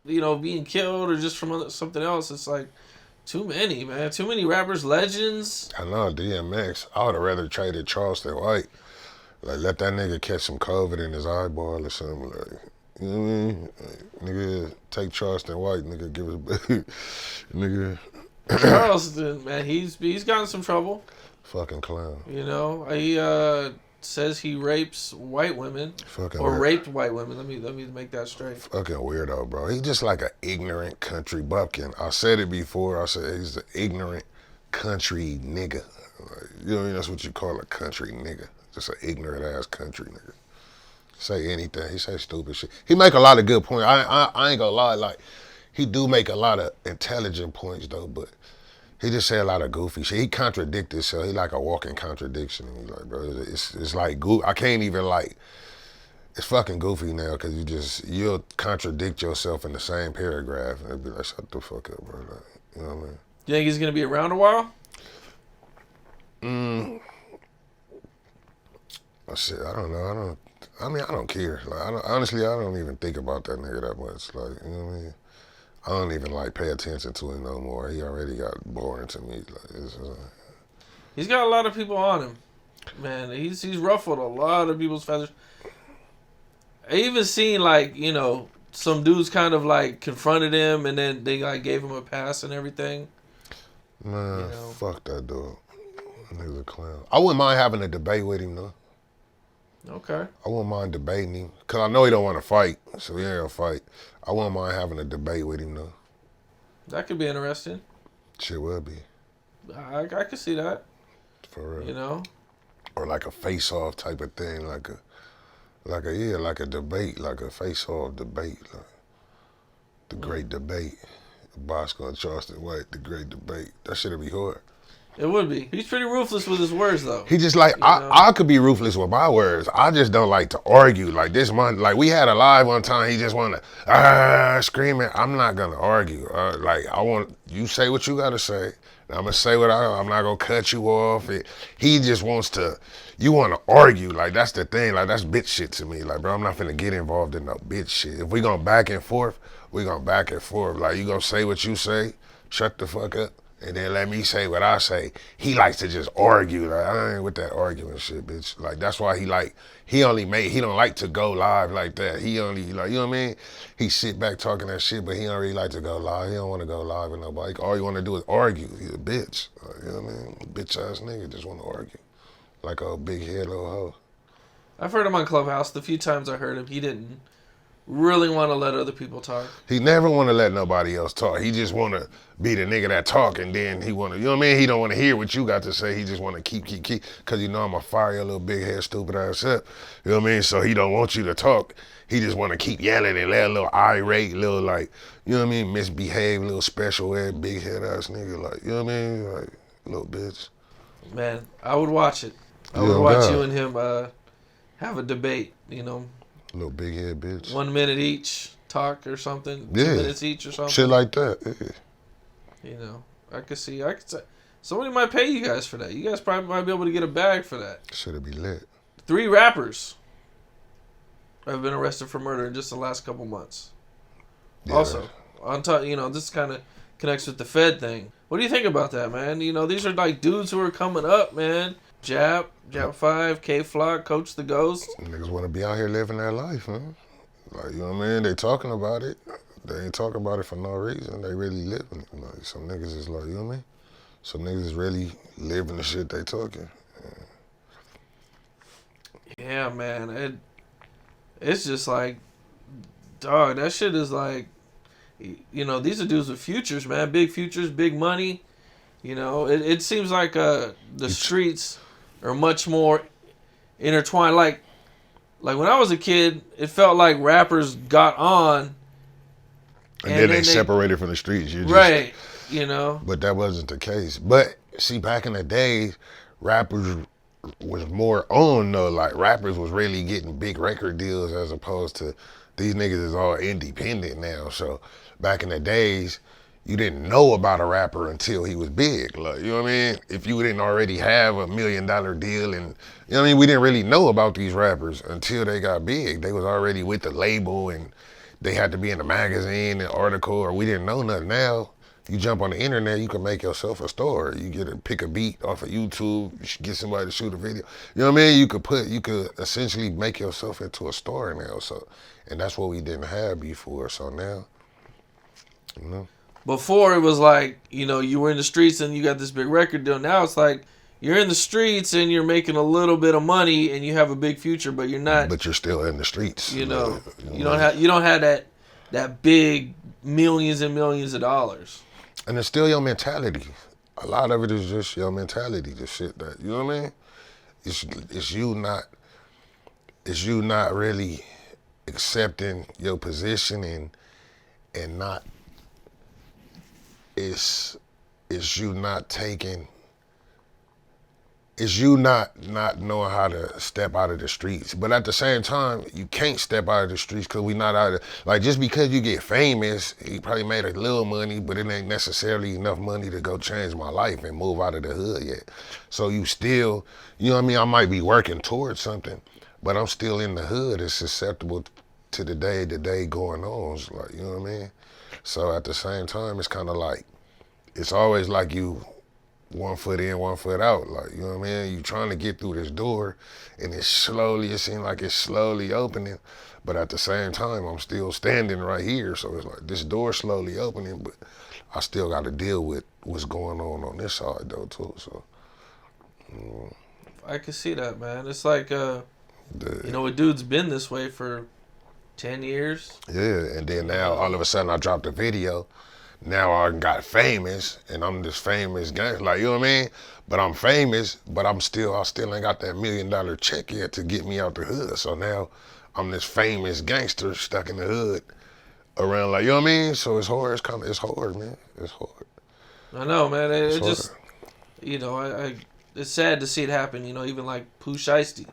You know, being killed or just from something else. It's like too many, man. Too many rappers, legends. I know DMX. I would have rather traded Charleston White. Like, let that nigga catch some COVID in his eyeball or something. Like, you know what I mean? Like, nigga, take Charleston White. Nigga, give us, nigga. Charleston, man, he's gotten some trouble. Fucking clown. You know, he says he rapes white women. Fucking or weird. Raped white women. Let me make that straight. Fucking weirdo, bro. He's just like an ignorant country bumpkin. I said it before. I said he's an ignorant country nigga. Like, you know what I mean? That's what you call a country nigga. Just an ignorant ass country nigga. Say anything. He say stupid shit. He make a lot of good points. I ain't gonna lie. Like, he do make a lot of intelligent points though, but he just say a lot of goofy shit. He contradict himself. He like a walking contradiction. He's like, bro, it's like I can't even like. It's fucking goofy now because you'll contradict yourself in the same paragraph and it'll be like, shut the fuck up, bro. Like, you know what I mean? You think he's gonna be around a while? Shit, I don't know. I don't care. Like, honestly, I don't even think about that nigga that much. Like, you know what I mean? I don't even like pay attention to him no more. He already got boring to me. Like, he's got a lot of people on him, man. He's ruffled a lot of people's feathers. I even seen, like, you know, some dudes kind of like confronted him and then they like gave him a pass and everything. Man, you know? Fuck that dude. That nigga's a clown. I wouldn't mind having a debate with him though. Okay. I wouldn't mind debating him because I know he don't want to fight, so he ain't gonna fight. I wouldn't mind having a debate with him though. That could be interesting. Shit would be. I could see that. For real. You know? Or like a face-off type of thing, like a debate, like a face-off debate, like the great debate. Boskoe and Charleston White, the great debate. That shit'd be hard. It would be. He's pretty ruthless with his words, though. He just like, I could be ruthless with my words. I just don't like to argue. Like this month, like we had a live one time, he just want to screaming. I'm not going to argue. Like I want, you say what you got to say. And I'm going to say what I'm not going to cut you off. He just wants to, you want to argue. Like that's the thing. Like that's bitch shit to me. Like, bro, I'm not finna get involved in no bitch shit. If we going back and forth, we going back and forth. Like you going to say what you say, shut the fuck up. And then let me say what I say. He likes to just argue. Like, I ain't with that arguing shit, bitch. Like, that's why he don't like to go live like that. He only, like, you know what I mean? He sit back talking that shit, but he don't really like to go live. He don't want to go live with nobody. All you want to do is argue. He's a bitch. Like, you know what I mean? Bitch ass nigga just want to argue. Like a big head little hoe. I've heard him on Clubhouse. The few times I heard him, he didn't really want to let other people talk. He never want to let nobody else talk. He just want to be the nigga that talk, and then he want to, you know what I mean? He don't want to hear what you got to say. He just want to keep. Because you know I'm going to fire your little big head stupid ass up. You know what I mean? So he don't want you to talk. He just want to keep yelling and let a little irate, little like, you know what I mean? Misbehave, little special ed, big head ass nigga. Like, you know what I mean? Like, little bitch. Man, I would watch it. I would watch you and him have a debate, you know. Little big head bitch. 1 minute each talk or something. Yeah. 2 minutes each or something. Shit like that. Yeah. You know, I could say somebody might pay you guys for that. You guys probably might be able to get a bag for that. Shit'll be lit. 3 rappers have been arrested for murder in just the last couple months. Yeah. Also, on top, you know, this kind of connects with the Fed thing. What do you think about that, man? You know, these are like dudes who are coming up, man. Jap 5, K-Flock, Coach the Ghost. Niggas want to be out here living their life, man. Like, you know what I mean? They talking about it. They ain't talking about it for no reason. They really living it. Like, some niggas is like, you know what I mean? Some niggas is really living the shit they talking. Yeah, man. It's just like, dog, that shit is like, you know, these are dudes with futures, man. Big futures, big money. You know, it seems like the streets are much more intertwined. Like when I was a kid, it felt like rappers got on. And then they separated from the streets. Right, you know. But that wasn't the case. But, see, back in the day, rappers was more on though. Like rappers was really getting big record deals as opposed to these niggas is all independent now. So back in the days, you didn't know about a rapper until he was big. Like, you know what I mean? If you didn't already have $1 million deal and, you know what I mean? We didn't really know about these rappers until they got big. They was already with the label and they had to be in the magazine and article, or we didn't know nothing. Now, you jump on the internet, you can make yourself a star. You pick a beat off of YouTube, you should get somebody to shoot a video. You know what I mean? You could essentially make yourself into a star now. So, and that's what we didn't have before. So now, you know. Before it was like, you know, you were in the streets and you got this big record deal. Now it's like you're in the streets and you're making a little bit of money and you have a big future, but you're not. But you're still in the streets. You know, you don't have that big millions and millions of dollars. And it's still your mentality. A lot of it is just your mentality, the shit that, you know what I mean? It's you not really accepting your position and not, it's you not taking, it's you not knowing how to step out of the streets. But at the same time, you can't step out of the streets because we not out of, like, just because you get famous, you probably made a little money, but it ain't necessarily enough money to go change my life and move out of the hood yet. So you still, you know what I mean? I might be working towards something, but I'm still in the hood. It's susceptible to the day going on. It's like, you know what I mean? So at the same time, it's kind of like, it's always like you 1 foot in, 1 foot out. Like, you know what I mean? You trying to get through this door and it seems like it's slowly opening. But at the same time, I'm still standing right here. So it's like this door slowly opening, but I still got to deal with what's going on this side though too. So, I can see that, man. It's like, you know, a dude's been this way for 10 years. Yeah, and then now all of a sudden I dropped a video. Now I got famous, and I'm this famous gangster, like, you know what I mean? But I'm famous, but I still ain't got that $1 million check yet to get me out the hood. So now I'm this famous gangster stuck in the hood around, like, you know what I mean? So it's hard, it's hard, man. It's hard. I know, man. It just, you know, it's sad to see it happen, you know, even like Pooh Shiesty.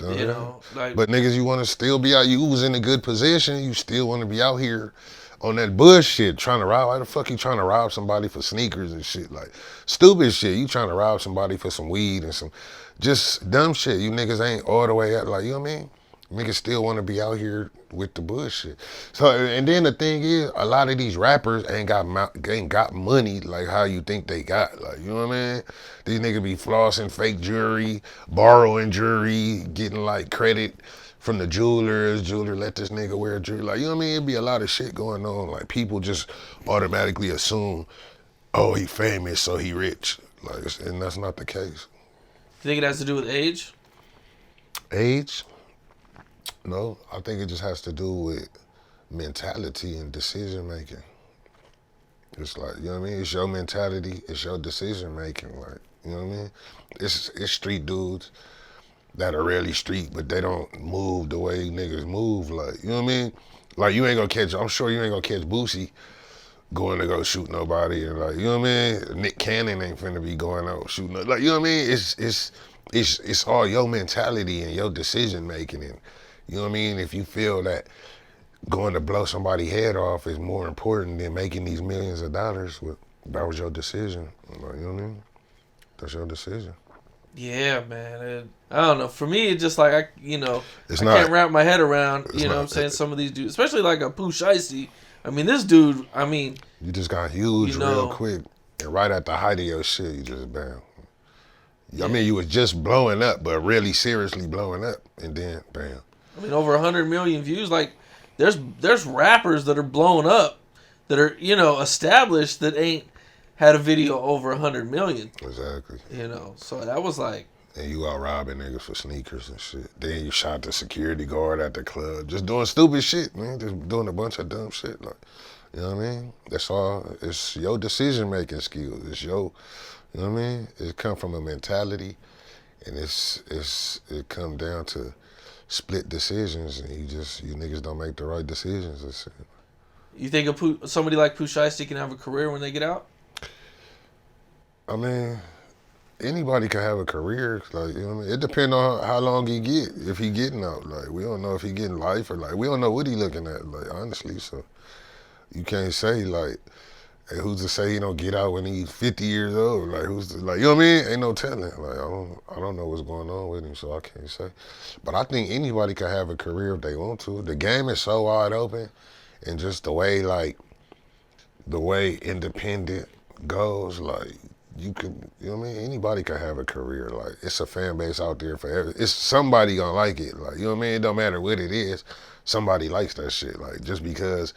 You know, like, but niggas, you want to still be out. You was in a good position. You still want to be out here on that bullshit trying to rob. Why the fuck you trying to rob somebody for sneakers and shit? Like stupid shit. You trying to rob somebody for some weed and some just dumb shit. You niggas ain't all the way out. Like, you know what I mean? Niggas still want to be out here with the bullshit. So, and then the thing is, a lot of these rappers ain't got money like how you think they got. Like, you know what I mean? These niggas be flossing fake jewelry, borrowing jewelry, getting like credit from the jeweler, let this nigga wear jewelry. Like, you know what I mean? It'd be a lot of shit going on. Like, people just automatically assume, oh, he famous, so he rich. Like, and that's not the case. You think it has to do with age? Age? No, I think it just has to do with mentality and decision making. It's like, you know what I mean? It's your mentality, it's your decision making. Like, you know what I mean? It's street dudes that are really street, but they don't move the way niggas move. Like, you know what I mean? Like, you ain't gonna catch, I'm sure you ain't gonna catch Boosie going to go shoot nobody. And like, you know what I mean? Nick Cannon ain't finna be going out shooting. Like, you know what I mean? It's all your mentality and your decision making. And you know what I mean? If you feel that going to blow somebody's head off is more important than making these millions of dollars, well, that was your decision. Like, you know what I mean? That's your decision. Yeah, man. I don't know. For me, it's just like, I can't wrap my head around, you know what I'm saying, some of these dudes, especially like a Pooh Shiesty. I mean, this dude, I mean. You just got huge real quick. And right at the height of your shit, you just bam. Yeah. I mean, you was just blowing up, but really seriously blowing up. And then, bam. I mean, over 100 million views. Like, there's rappers that are blowing up that are, you know, established that ain't had a video over 100 million. Exactly. You know, so that was like. And you out robbing niggas for sneakers and shit. Then you shot the security guard at the club. Just doing stupid shit, man. Just doing a bunch of dumb shit. Like, you know what I mean? That's all. It's your decision making skills. It's your, you know what I mean? It come from a mentality, and it come down to split decisions, and you niggas don't make the right decisions. You think somebody like Pooh Shiesty can have a career when they get out? I mean, anybody can have a career. Like, you know what I mean? It depends on how long he get. If he getting out, like, we don't know if he getting life or like we don't know what he looking at. Like, honestly, so you can't say like, hey, who's to say he don't get out when he's 50 years old? Like, who's to, like, you know what I mean? Ain't no telling. Like, I don't know what's going on with him, so I can't say. But I think anybody can have a career if they want to. The game is so wide open, and just the way independent goes, like you can, you know what I mean? Anybody can have a career. Like it's a fan base out there for it's somebody gonna like it. Like, you know what I mean? It don't matter what it is, somebody likes that shit. Like just because,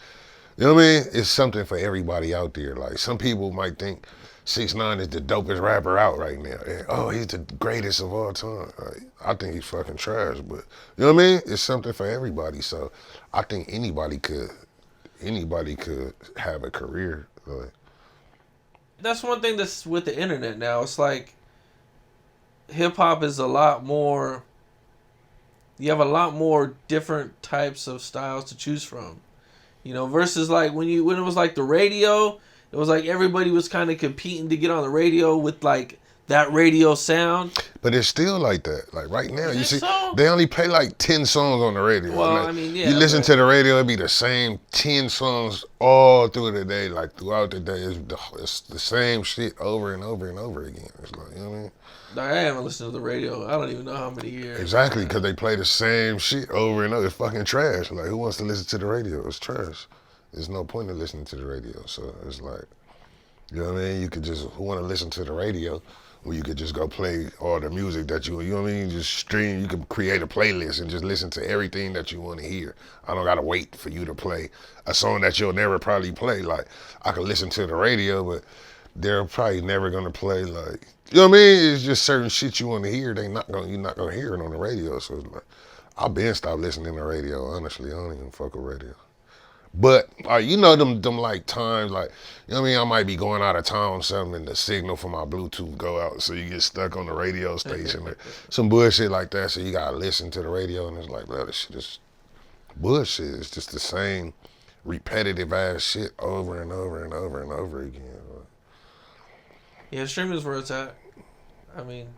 you know what I mean? It's something for everybody out there. Like some people might think 6ix9ine is the dopest rapper out right now. And, oh, he's the greatest of all time. Like, I think he's fucking trash, but you know what I mean? It's something for everybody. So I think anybody could have a career. Like, That's one thing that's with the internet now. It's like hip hop is a lot more. You have a lot more different types of styles to choose from, you know. Versus like when it was like the radio, it was like everybody was kind of competing to get on the radio with like that radio sound. but it's still like that. Like right now, you see, So? they only play like 10 songs on the radio. Well, like, I mean, yeah. you listen to the radio, it be the same 10 songs all through the day. Like throughout the day, it's the same shit over and over and over again. It's like, you know what I mean? Like, I haven't listened to the radio. I don't even know how many years. Exactly, because they play the same shit over and over. It's fucking trash. Like, who wants to listen to the radio? It's trash. There's no point in listening to the radio. So it's like, you know what I mean? You could just, who want to listen to the radio? Well, you could just go play all the music that you know what I mean? Just stream. You could create a playlist and just listen to everything that you want to hear. I don't got to wait for you to play a song that you'll never probably play. Like, I could listen to the radio, but they're probably never going to play, like, you know what I mean? It's just certain shit you want to hear. You're not going to hear it on the radio. So it's like, I've been stopped listening to radio, honestly. I don't even fuck with radio. But you know them like times, like, you know what I mean? I might be going out of town or something and the signal for my Bluetooth go out, so you get stuck on the radio station or some bullshit like that, so you gotta listen to the radio, and it's like, bro, this shit is bullshit. It's just the same repetitive ass shit over and over and over and over again. Yeah, streaming is where it's at. I mean,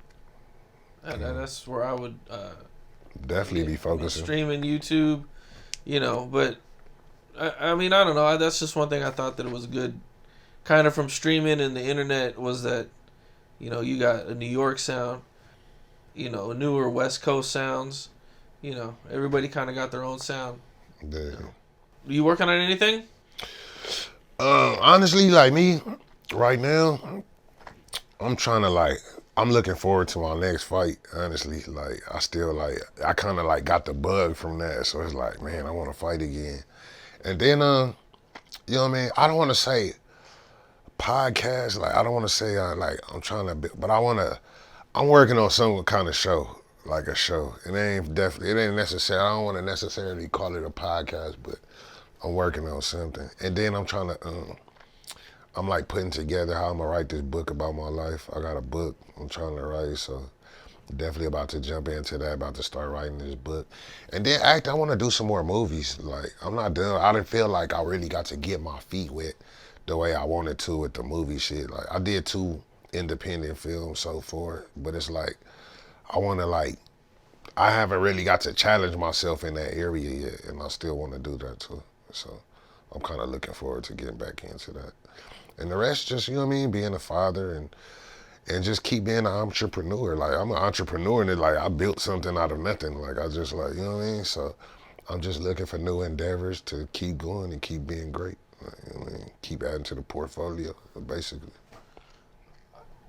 that's where I would Definitely be focusing. Streaming YouTube, you know, but I mean, I don't know. That's just one thing I thought that it was good, kind of from streaming and the internet, was that, you know, you got a New York sound, you know, newer West Coast sounds, you know, everybody kind of got their own sound. Yeah. You know. You working on anything? Honestly, like me, right now, I'm trying to like, I'm looking forward to my next fight, honestly. Like, I kind of like got the bug from that. So it's like, man, I want to fight again. And then, you know what I mean? I don't want to say podcast. Like, I don't want to say, I'm trying to, but I'm working on some kind of show, like a show. It ain't necessary. I don't want to necessarily call it a podcast, but I'm working on something. And then I'm trying to, I'm like putting together how I'm gonna write this book about my life. I got a book I'm trying to write, so definitely about to jump into that, about to start writing this book. And then I want to do some more movies. Like, I'm not done. I didn't feel like I really got to get my feet wet the way I wanted to with the movie shit. Like, I did 2 independent films so far, but it's like, I haven't really got to challenge myself in that area yet, and I still want to do that too. So I'm kind of looking forward to getting back into that. And the rest, just, you know what I mean, being a father and just keep being an entrepreneur. Like, I'm an entrepreneur, and I built something out of nothing. Like, I just, like, you know what I mean? So I'm just looking for new endeavors to keep going and keep being great. Like, you know what I mean? Keep adding to the portfolio, basically.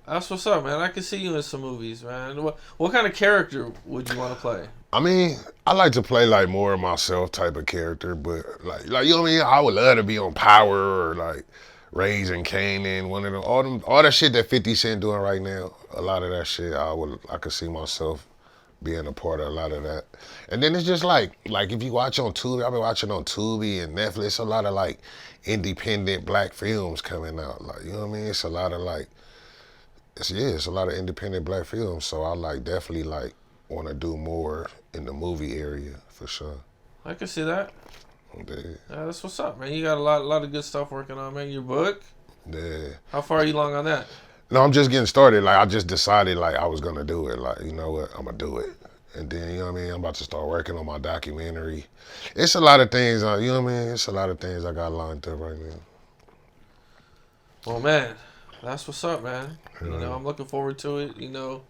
That's what's up, man. I can see you in some movies, man. What kind of character would you want to play? I mean, I like to play like more of myself type of character, but like you know what I mean? I would love to be on Power or like Raising Kanan, one of them, all that shit that 50 Cent doing right now. A lot of that shit, I could see myself being a part of a lot of that. And then it's just like if you watch on Tubi, I've been watching on Tubi and Netflix, a lot of like independent black films coming out. Like, you know what I mean? It's a lot of like, it's a lot of independent black films. So I like definitely like want to do more in the movie area for sure. I can see that. Yeah. Yeah, that's what's up, man. You got a lot of good stuff working on, man. Your book? Yeah. How far are you along on that? No, I'm just getting started. Like I just decided like I was gonna do it. Like, you know what, I'm gonna do it. And then, you know what I mean, I'm about to start working on my documentary. It's a lot of things, you know what I mean? It's a lot of things I got lined up right now. Well, man, that's what's up, man. Yeah. You know, I'm looking forward to it. You know,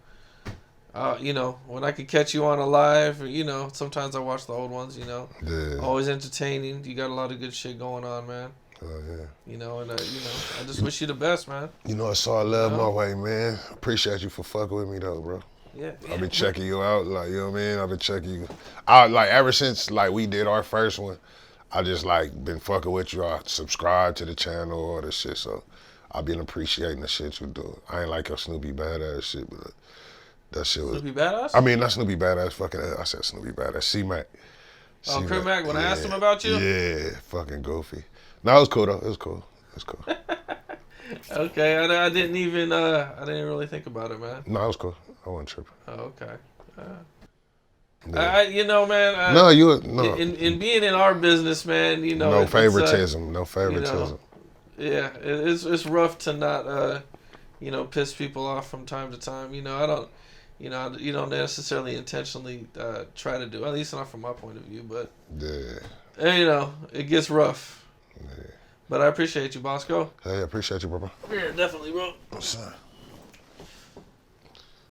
when I can catch you on a live, you know, sometimes I watch the old ones, you know. Yeah. Always entertaining. You got a lot of good shit going on, man. Oh, yeah. You know, and, you know, I just wish you the best, man. You know, it's all love my way, man. Appreciate you for fucking with me, though, bro. Yeah. I've been checking you out, like, you know what I mean? I've been checking you out, like, ever since, like, we did our first one, I just, like, been fucking with you. I subscribed to the channel, all this shit, so I've been appreciating the shit you do. I ain't like your Snoopy Badass shit, but that shit was... Snoopy Badass? I mean, not Snoopy Badass, fucking, I said Snoopy Badass, C-Mac. Oh, Crip Mac, when I asked him about you? Yeah, fucking goofy. No, it was cool, though. It was cool. It was cool. Okay, I didn't even, I didn't really think about it, man. No, it was cool. I wasn't tripping. Oh, okay. Yeah. You know, man. No. In being in our business, man, you know. No favoritism. No favoritism. You know, yeah, it's rough to not, you know, piss people off from time to time. You know, I don't, you know, you don't necessarily intentionally try to do, at least not from my point of view, but. Yeah. And, you know, it gets rough. Yeah. But I appreciate you, Boskoe. Hey, I appreciate you, bro. Yeah, definitely, bro. Son.